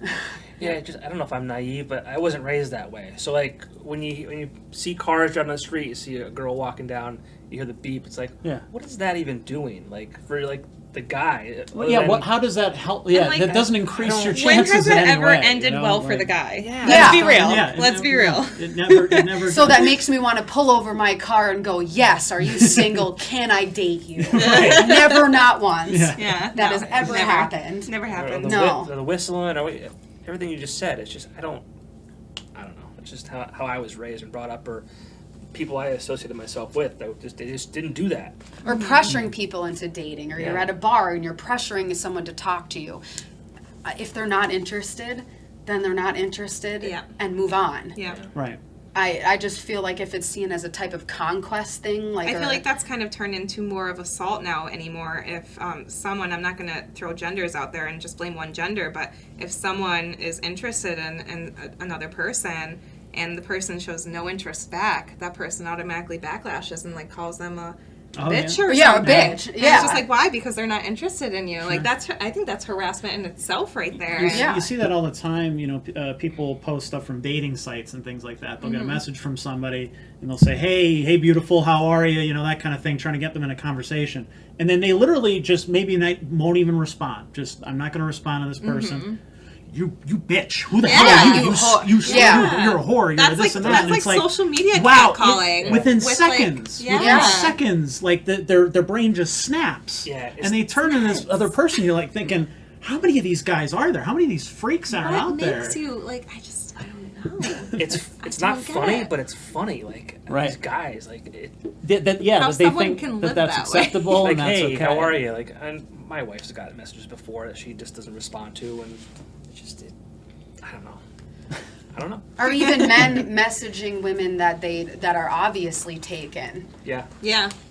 Yeah, I don't know if I'm naive, but I wasn't raised that way. So like when you see cars driving down the street, you see a girl walking down, you hear the beep. It's like, what is that even doing? Like for like the guy. Well, how does that help? Yeah, like, that doesn't increase your chances. When has it ever ended well for the guy? Let's be real. Let's be real. It never. So that makes me want to pull over my car and go, yes, are you single? Can I date you? Never, not once. That has ever happened. Never happened. The whistling, everything you just said. It's just I don't know. It's just how I was raised and brought up, or people I associated myself with. They just didn't do that. Or pressuring people into dating, or you're at a bar and you're pressuring someone to talk to you. If they're not interested, then they're not interested, and move on. Yeah. Right. I just feel like if it's seen as a type of conquest thing, like I feel like that's kind of turned into more of assault now anymore. If someone, I'm not going to throw genders out there and just blame one gender, but if someone is interested in another person and the person shows no interest back, that person automatically backlashes and like calls them a bitch or something. A bitch. And it's just like, why? Because they're not interested in you. Like I think that's harassment in itself right there. You see that all the time. You know, people post stuff from dating sites and things like that. They'll get a message from somebody and they'll say, hey beautiful, how are you? You know, that kind of thing, trying to get them in a conversation. And then they literally just maybe won't even respond. Just, I'm not going to respond to this person. You bitch. Who the hell are you? You're a whore. You're this and that. That's like social media catcalling. Within seconds. Within seconds, like their brain just snaps. And they turn to this other person. You're like thinking, how many of these guys are there? How many of these freaks are out there? What makes you, like, I don't know. It's not funny, but it's funny. Like, these guys, like, that they think that's acceptable. Like, and that's hey, okay. how are you? Like, my wife's gotten messages before that she just doesn't respond to, and I don't know. Or even men messaging women that are obviously taken. Yeah.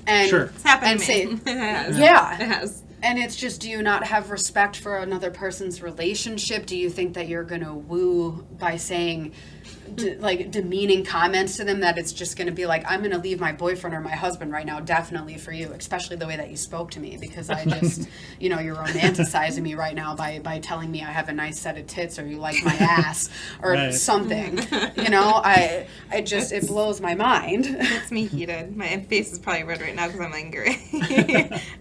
And it's happened and to say, me. It has. Yeah. It has. And it's just, do you not have respect for another person's relationship? Do you think that you're going to woo by saying, demeaning comments to them, that it's just going to be like, I'm going to leave my boyfriend or my husband right now, definitely for you, especially the way that you spoke to me, because I just, you're romanticizing me right now by telling me I have a nice set of tits, or you like my ass, or Right. something. It blows my mind. It makes me heated. My face is probably red right now because I'm angry.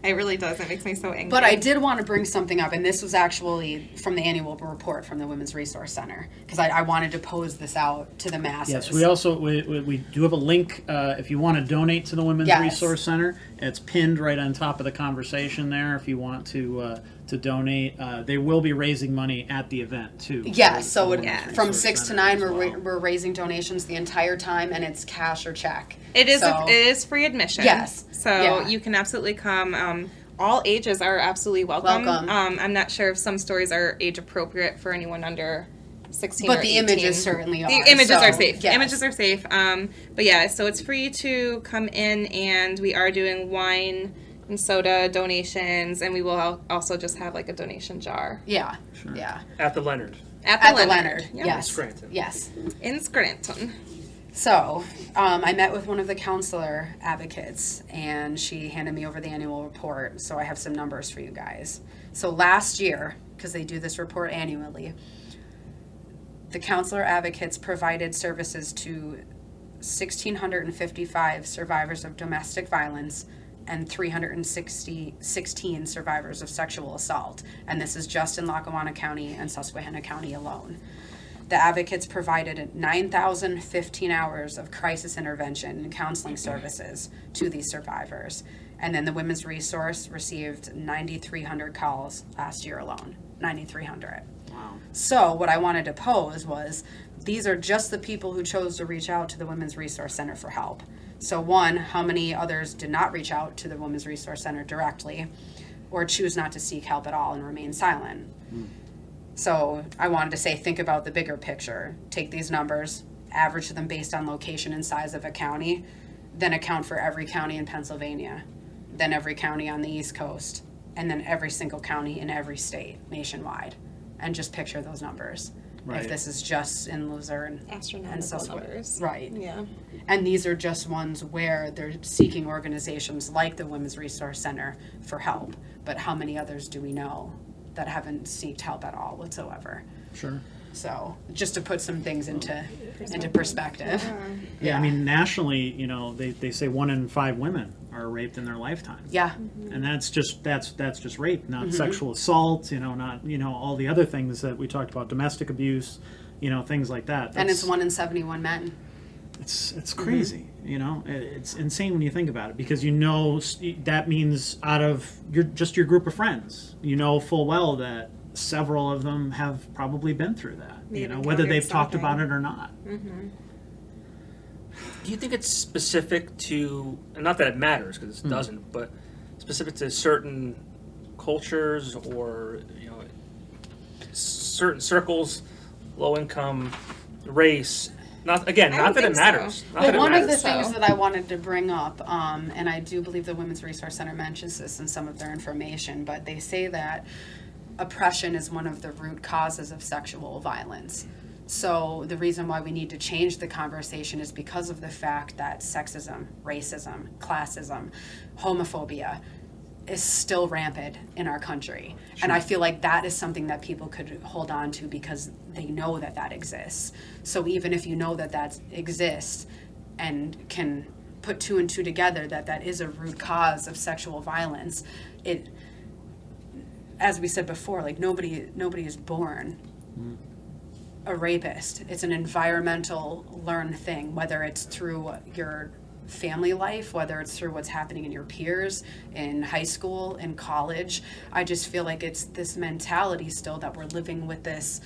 It really does. It makes me so angry. But I did want to bring something up, and this was actually from the annual report from the Women's Resource Center, because I wanted to pose this out to the masses. Yes, we also we do have a link if you want to donate to the Women's Yes. Resource Center. It's pinned right on top of the conversation there. If you want to donate, they will be raising money at the event too. Yeah, for so the Women's from Resource 6 to Center 9, as well. we're raising donations the entire time, and it's cash or check. it is So- it is free admission. Yes. So Yeah. you can absolutely come. All ages are absolutely welcome. Welcome. I'm not sure if some stories are age appropriate for anyone under 16 But or the 18. images certainly are. The images so, are safe. yes. Images are safe. But yeah, so it's free to come in, and we are doing wine and soda donations, and we will also just have like a donation jar Yeah, Sure. yeah. At the Leonard. At the Leonard, Yeah. yes. Scranton. Yes. in Scranton. So, I met with one of the counselor advocates, and she handed me over the annual report, so I have some numbers for you guys. So last year, because they do this report annually, the counselor advocates provided services to 1,655 survivors of domestic violence and 316 survivors of sexual assault, and this is just in Lackawanna County and Susquehanna County alone. The advocates provided 9,015 hours of crisis intervention and counseling services to these survivors. And then the Women's Resource received 9,300 calls last year alone. 9,300. Wow. So what I wanted to pose was, these are just the people who chose to reach out to the Women's Resource Center for help. So one, how many others did not reach out to the Women's Resource Center directly, or choose not to seek help at all and remain silent? So I wanted to say, think about the bigger picture. Take these numbers, average them based on location and size of a county, then account for every county in Pennsylvania, then every county on the East Coast, and then every single county in every state nationwide. And just picture those numbers. Right. If this is just in Luzerne and Astronomical Susquehanna. numbers. Right. Yeah. And these are just ones where they're seeking organizations like the Women's Resource Center for help. But how many others do we know that haven't sought help at all whatsoever? Sure. So just to put some things into perspective. Yeah, I mean, nationally, they say 1 in 5 women are raped in their lifetime. Yeah. And that's just rape, not sexual assault, not all the other things that we talked about, domestic abuse, things like that. And it's 1 in 71 men. It's crazy, it's insane when you think about it, because that means out of your group of friends, full well that several of them have probably been through that, whether they've talked about it or not. Do you think it's specific to, and not that it matters because it doesn't, but specific to certain cultures or certain circles, low income, race? Not that it matters. Not that it One of the matters. things that I wanted to bring up, and I do believe the Women's Resource Center mentions this in some of their information, but they say that oppression is one of the root causes of sexual violence. So the reason why we need to change the conversation is because of the fact that sexism, racism, classism, homophobia is still rampant in our country. And I feel like that is something that people could hold on to because they know that that exists. So even if you know that that exists and can put 2 and 2 together, that is a root cause of sexual violence, it, as we said before, like nobody is born a rapist. It's an environmental learned thing, whether it's through your family life, whether it's through what's happening in your peers, in high school, in college. I just feel like it's this mentality still that we're living with this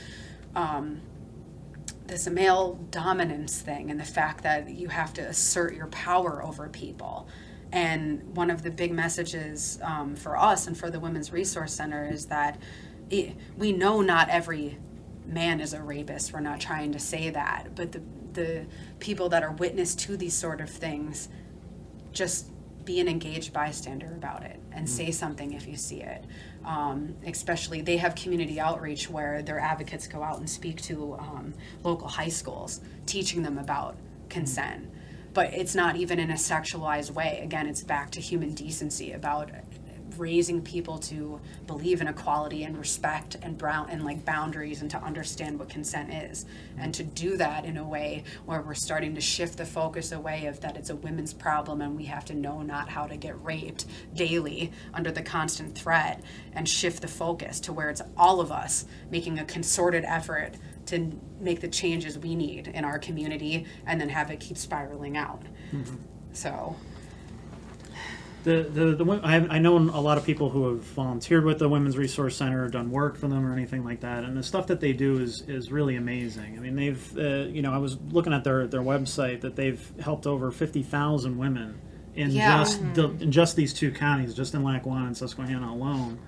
this male dominance thing, and the fact that you have to assert your power over people. And one of the big messages for us and for the Women's Resource Center is that we know not every man is a rapist. We're not trying to say that, but the people that are witness to these sort of things just be an engaged bystander about it and say something if you see it. Especially, they have community outreach where their advocates go out and speak to local high schools, teaching them about consent. But it's not even in a sexualized way. Again, it's back to human decency, about raising people to believe in equality and respect and like boundaries, and to understand what consent is, and to do that in a way where we're starting to shift the focus away of that it's a women's problem and we have to know not how to get raped daily under the constant threat, and shift the focus to where it's all of us making a concerted effort to make the changes we need in our community, and then have it keep spiraling out. So I know a lot of people who have volunteered with the Women's Resource Center, done work for them or anything like that, and the stuff that they do is really amazing. I mean, they've I was looking at their website that they've helped over 50,000 women in just these 2 counties, just in Lackawanna and Susquehanna alone,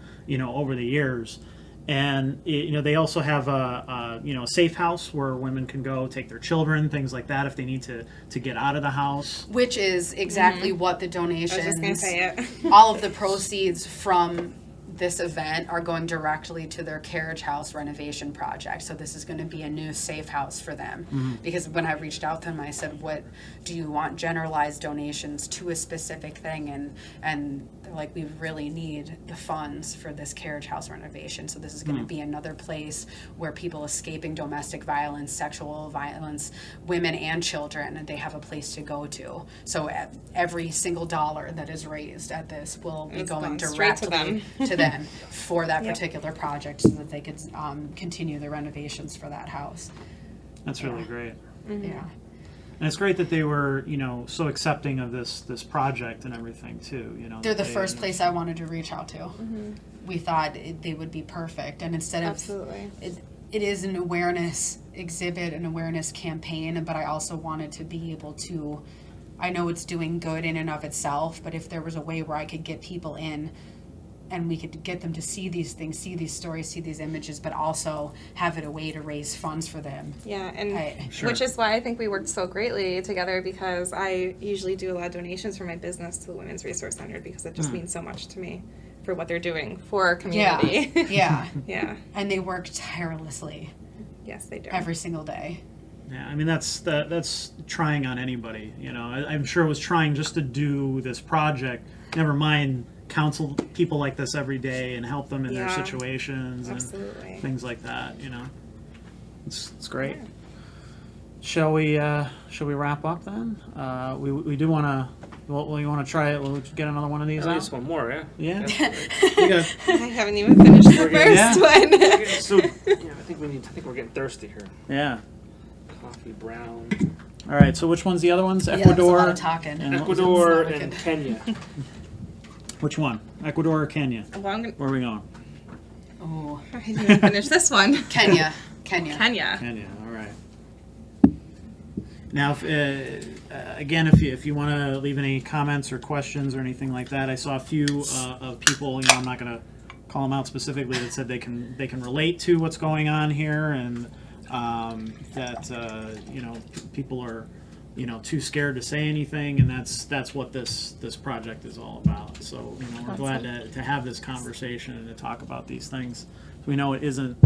over the years. And they also have a safe house where women can go take their children, things like that, if they need to get out of the house. Which is exactly what the donations, I was just going to say it. all of the proceeds from this event are going directly to their carriage house renovation project. So this is going to be a new safe house for them. Because when I reached out to them, I said, what do you want generalized donations to a specific thing? And they're like, we really need the funds for this carriage house renovation. So this is going to be another place where people escaping domestic violence, sexual violence, women and children, and they have a place to go to. So every single dollar that is raised at this will be going directly to them for that particular project, so that they could continue the renovations for that house. That's really great. Yeah. And it's great that they were, so accepting of this project and everything too. They're the first place I wanted to reach out to. We thought they would be perfect, and instead of it is an awareness exhibit, an awareness campaign, but I also wanted to be able to. I know it's doing good in and of itself, but if there was a way where I could get people in, and we could get them to see these things, see these stories, see these images, but also have it a way to raise funds for them. Yeah, and which is why I think we worked so greatly together, because I usually do a lot of donations for my business to the Women's Resource Center, because it just means so much to me for what they're doing for our community. Yeah. Yeah. And they work tirelessly. Yes, they do. Every single day. Yeah, I mean, that's trying on anybody. I'm sure it was trying just to do this project, never mind counsel people like this every day and help them in their situations and things like that. It's great. Shall we wrap up then? We do want to. Well, you want to try it? We'll get another one of these At out. least one more, Yeah. I haven't even finished the first one. So I think we're getting thirsty here. Yeah. Coffee brown. All right. So which one's the other ones? Yeah, Ecuador. that's a lot of talking. And Ecuador and Kenya. which one? Ecuador or Kenya? Well, Where are we going? Oh, I didn't even finish this one. Kenya. Kenya. All right. Now, again, if you want to leave any comments or questions or anything like that, I saw a few of people. I'm not going to call them out specifically, that said they can relate to what's going on here, and that people are too scared to say anything, and that's what this project is all about. So we're glad to have this conversation and to talk about these things. We know it isn't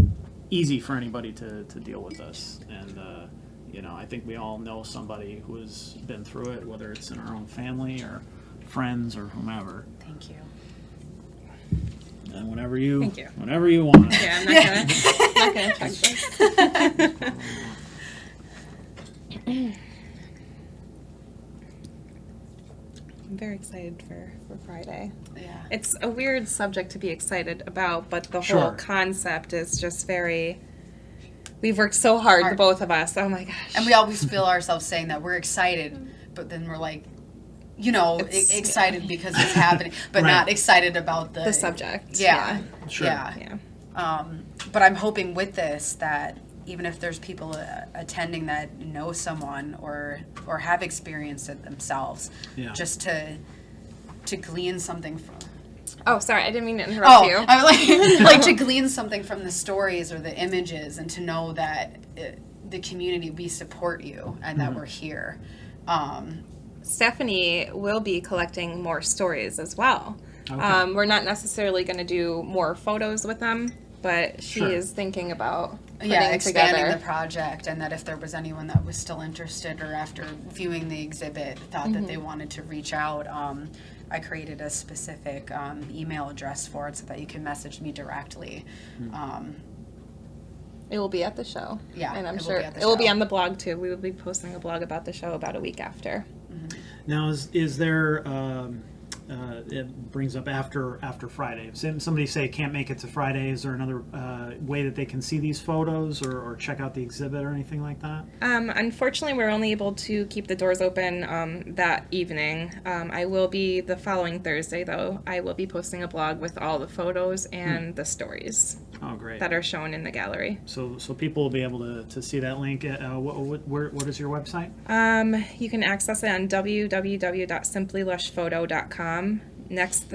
easy for anybody to deal with this, and I think we all know somebody who has been through it, whether it's in our own family or friends or whomever. Thank you. And whenever you want. Yeah, I'm not gonna check this. I'm very excited for Friday. Yeah. It's a weird subject to be excited about, but the whole concept is just very. We've worked so hard, the both of us. Oh my gosh. And we always feel ourselves saying that we're excited, but then we're like, excited because it's happening, but not excited about the subject. Yeah. Sure. Yeah. But I'm hoping with this that even if there's people attending that know someone or have experienced it themselves, just to glean something from. Oh, sorry, I didn't mean to interrupt you. I like to glean something from the stories or the images, and to know that the community, we support you and that we're here. Stephanie will be collecting more stories as well. Okay. We're not necessarily going to do more photos with them, but she Sure. is thinking about putting expanding together. the project, and that if there was anyone that was still interested or after viewing the exhibit thought that they wanted to reach out, I created a specific email address for it so that you can message me directly. It will be at the show. Yeah, and I'm it will sure be at the it will be show. on the blog too. We will be posting a blog about the show about a week after. Now, is there? It brings up after Friday. If somebody say can't make it to Friday, is there another way that they can see these photos or check out the exhibit or anything like that? Unfortunately, we're only able to keep the doors open that evening. I will be the following Thursday, though. I will be posting a blog with all the photos and the stories Oh, great. that are shown in the gallery. So people will be able to see that link. What is your website? You can access it on www.simplylushphoto.com next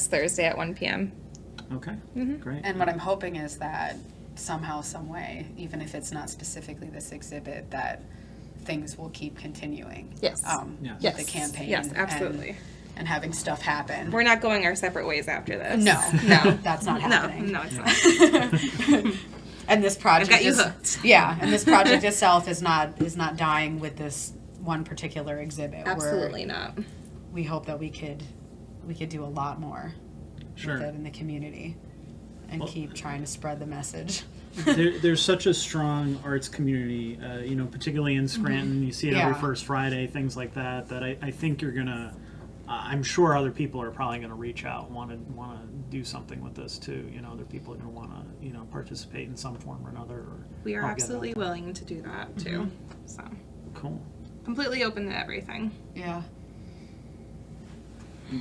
Thursday at 1 p.m. Okay, great. And what I'm hoping is that somehow, some way, even if it's not specifically this exhibit, that things will keep continuing. Yes. Yes. Yes. With the campaign. Yes, absolutely. And having stuff happen. We're not going our separate ways after this. No, No. that's not happening. No, it's not. And this project I've got you is, hooked. yeah, and this project itself is not dying with this one particular exhibit. Absolutely not. We hope that we could do a lot more Sure. with it in the community and keep trying to spread the message. There's such a strong arts community, particularly in Scranton. You see it every Yeah. First Friday, things like that. That I think you're gonna. I'm sure other people are probably going to reach out, want to do something with this too. Other people are going to want to participate in some form or another. Or We are help get it absolutely out there. willing to do that too. So Cool. completely open to everything. Yeah.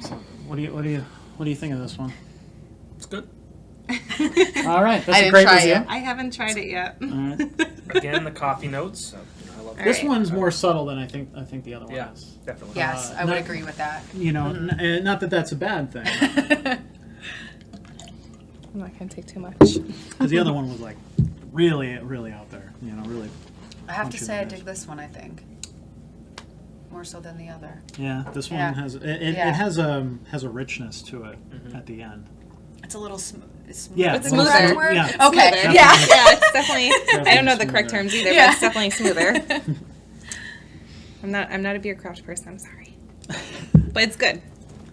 So, what do you think of this one? It's good. All right, that's I a didn't great try review. it. I haven't tried it yet. All right. Again, the coffee notes. So, I love All This right. one's more subtle than I think the other one Yeah, is. definitely. Yes, I would not- agree with that. Not that that's a bad thing, I'm not gonna take too much. because the other one was like really, really out there. Really. I have to Punch in say I the dig this one, I think. More so than the other. Yeah, this one Yeah. has it Yeah. has a richness to it at the end. It's a little smooth. Yeah, It's a little smoother. smooth- yeah. Okay, Smoother. yeah. Yeah, it's definitely. I don't know the correct smoother. terms either, Yeah. but it's definitely smoother. I'm not a beer craft person. I'm sorry, but it's good.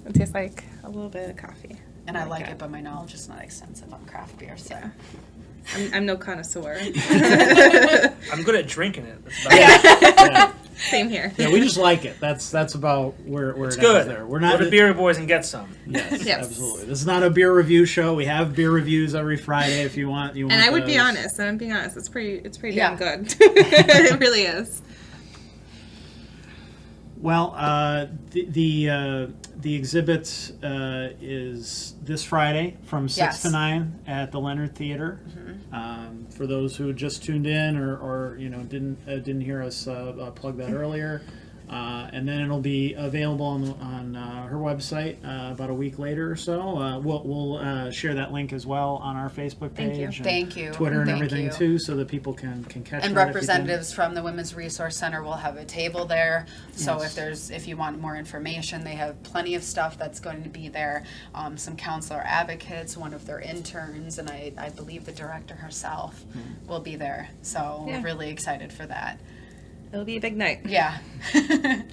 It tastes like a little bit of coffee. And I like it, but my knowledge is not extensive on craft beer, so. I'm no connoisseur. I'm good at drinking it. That's about it. Yeah. Same here. Yeah, we just like it. That's about where It's it good. ends there. We're not Go to Beer Boys and get some. Yes, Yes. absolutely. This is not a beer review show. We have beer reviews every Friday if you want. And I would be those. honest, and I'm being honest, it's pretty Yeah. damn good. It really is. Well, the exhibit is this Friday from 6 Yes. to 9 at the Leonard Theater. For those who just tuned in or didn't hear us plug that earlier, and then it'll be available on her website about a week later or so. We'll share that link as well on our Facebook page. Thank you. And Thank you. Twitter and Thank everything you. too, so that people can catch And that if you representatives from the Women's Resource Center will have a table there. So Yes. if you want more information, they have plenty of stuff that's going to be there. Some counselor advocates, one of their interns, and I believe the director herself will be there. So Yeah. we're really excited for that. It'll be a big night. Yeah.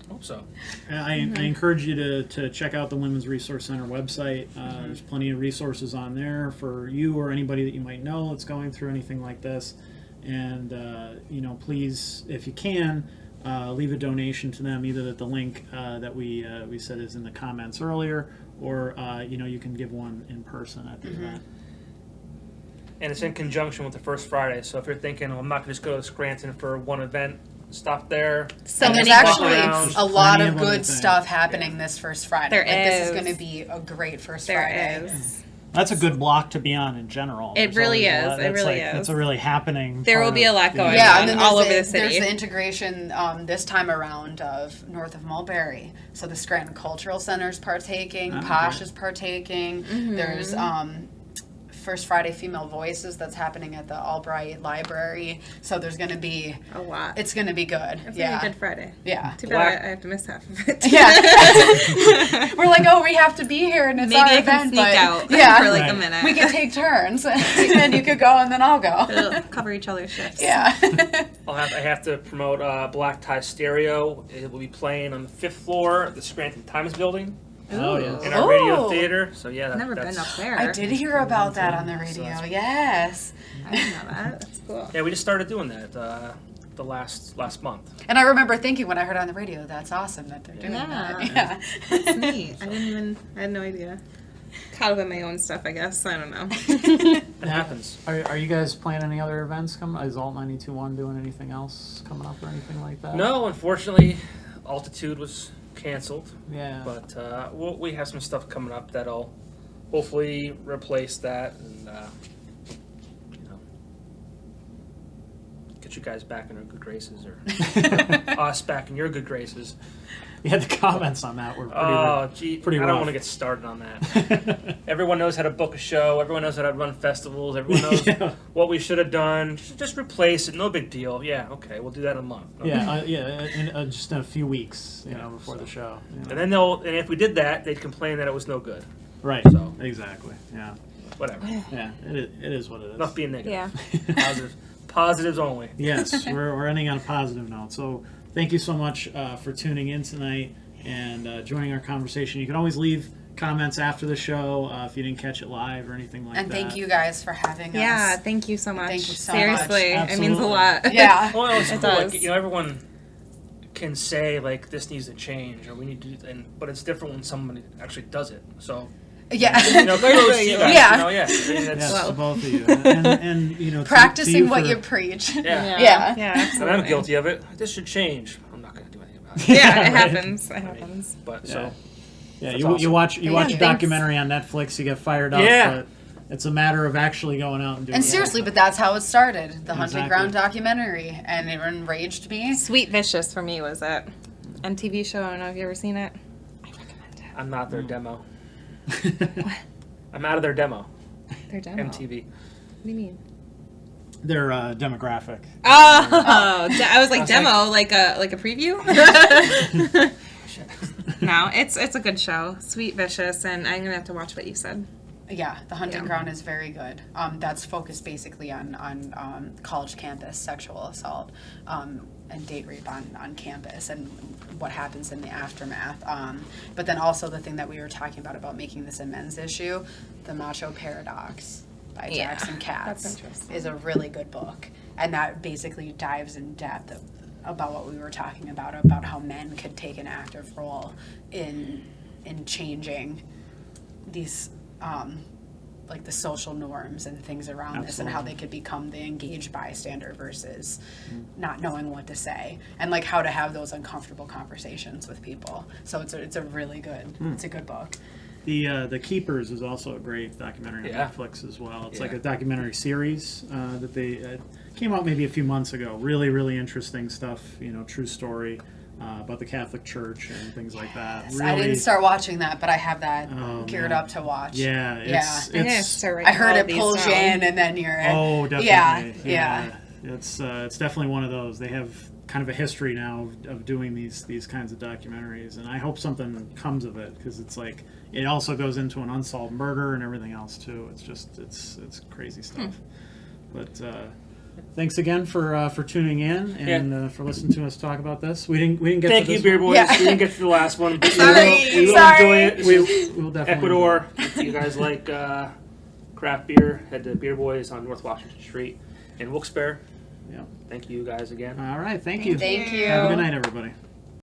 Hope so. I encourage you to check out the Women's Resource Center website. There's plenty of resources on there for you or anybody that you might know that's going through anything like this. And please, if you can, leave a donation to them, either at the link that we said is in the comments earlier, or you can give one in person at the event. And it's in conjunction with the First Friday. So if you're thinking, I'm not going to just go to Scranton for one event, stop there. So And there's many actually around. a lot Plenty of of other good things. stuff happening this first Friday. There This is is. going to be a great first There Friday. is. That's a good block to be on in general. It There's really always a is. lot- It that's really like- is. It's a really happening. There will part be a of lot the going event. Yeah, on and then all over the there's city. the integration this time around of north of Mulberry. So the Scranton Cultural Center's partaking, Oh, Posh great. is partaking. Mm-hmm. There's First Friday Female Voices that's happening at the Albright Library. So there's going to be A lot. It's going to be good. It's yeah. gonna be Good Friday. Yeah. Too bad I have to miss half of it. Yeah. We're like, oh, we have to be here, and it's Maybe our I event. can sneak but out yeah, for like Right. a minute. we can take turns, and you could go, and then I'll go. We'll cover each other's shifts. Yeah. I have to promote Black Tie Stereo. It will be playing on the 5th floor of the Scranton Times Building Oh, yes. in our radio Oh. theater. So yeah, I've never that's, been up there. I did hear about that on the radio. Yes. I didn't know that. That's cool. Yeah, we just started doing that the last month. And I remember thinking when I heard on the radio, that's awesome that they're doing that. Yeah. That's neat. I had no idea. Caught up in my own stuff, I guess. I don't know. It happens. Are you guys planning any other events coming? Is Alt 92.1 doing anything else coming up or anything like that? No, unfortunately, Altitude was canceled. Yeah. But we have some stuff coming up that'll hopefully replace that and you know, get you guys back in our good graces, or us back in your good graces. Yeah, the comments on that were pretty. Oh, gee, pretty I don't rough. want to get started on that. Everyone knows how to book a show. Everyone knows how to run festivals. Everyone knows Yeah. what we should have done. Just replace it. No big deal. Yeah, okay, we'll do that in a month. Okay. Yeah, just in a few weeks, before the show. you know. And then and if we did that, they'd complain that it was no good. Right. So- Exactly. Yeah. Whatever. Yeah. It is what it is. Enough being negative. Yeah. Positives only. Yes, we're ending on a positive note. So thank you so much for tuning in tonight and joining our conversation. You can always leave comments after the show if you didn't catch it live or anything like And that. thank you guys for having us. Yeah, thank you so much. Thank you so Seriously, much. it means a Absolutely. lot. Yeah. Well, it's It cool. Like, does. everyone can say like this needs to change or we need to, but it's different when somebody actually does it. So Yeah. kudos to you guys. Yeah. Yeah. I mean, Yes, Well. to both of you. And to Practicing what for- you preach. Yeah. Yeah. Yeah, And I'm absolutely. guilty of it. This should change. I'm not going to do anything about it. Yeah, it Right. happens. It I mean, happens. but Yeah. so Yeah, That's you awesome. watch a Thanks. documentary on Netflix, you get fired up. Yeah. But it's a matter of actually going out and doing And it. seriously, but that's how it started. The Hunting Exactly. Ground documentary. And it enraged me. Sweet Vicious for me was that MTV show. I don't know if you ever seen it. I recommend it. I'm not their demo. I'm out of their demo. Their demo. MTV. What do you mean? Their demographic. Oh, I was like demo, like a preview. No, it's a good show. Sweet Vicious, and I'm gonna have to watch what you said. Yeah, The Hunting Yeah. Ground is very good. That's focused basically on college campus sexual assault and date rape on campus and what happens in the aftermath. But then also the thing that we were talking about making this a men's issue, The Macho Paradox by Yeah, Jackson Katz that's interesting. is a really good book. And that basically dives in depth about what we were talking about how men could take an active role in changing these like the social norms and things around this and how they could become the engaged bystander versus not knowing what to say and like how to have those uncomfortable conversations with people. So it's a really good it's a good book. The Keepers is also a great documentary on Yeah. Netflix as well. It's Yeah. like a documentary series that they came out maybe a few months ago. Really, really interesting stuff. True story about the Catholic Church and things like that. Yes, Really, I didn't start watching that, but I have that Oh, geared man. up to watch. Yeah, I'm gonna it's start I writing heard all it these pulls you down. in and then you're oh definitely yeah. It's definitely one of those. They have kind of a history now of doing these kinds of documentaries, and I hope something comes of it because it's like it also goes into an unsolved murder and everything else too. It's just it's crazy stuff. But thanks again for tuning in and for listening to us talk about this. We didn't get Thank to you, this Beer one. Boys. Yeah. We didn't get to the last one, but Sorry, we will sorry. enjoy it. We'll definitely Ecuador. If you guys like craft beer, head to Beer Boys on North Washington Street in Wilkes-Barre. Yeah. Thank you guys again. All right, thank you. Thank you. Have a good night, everybody.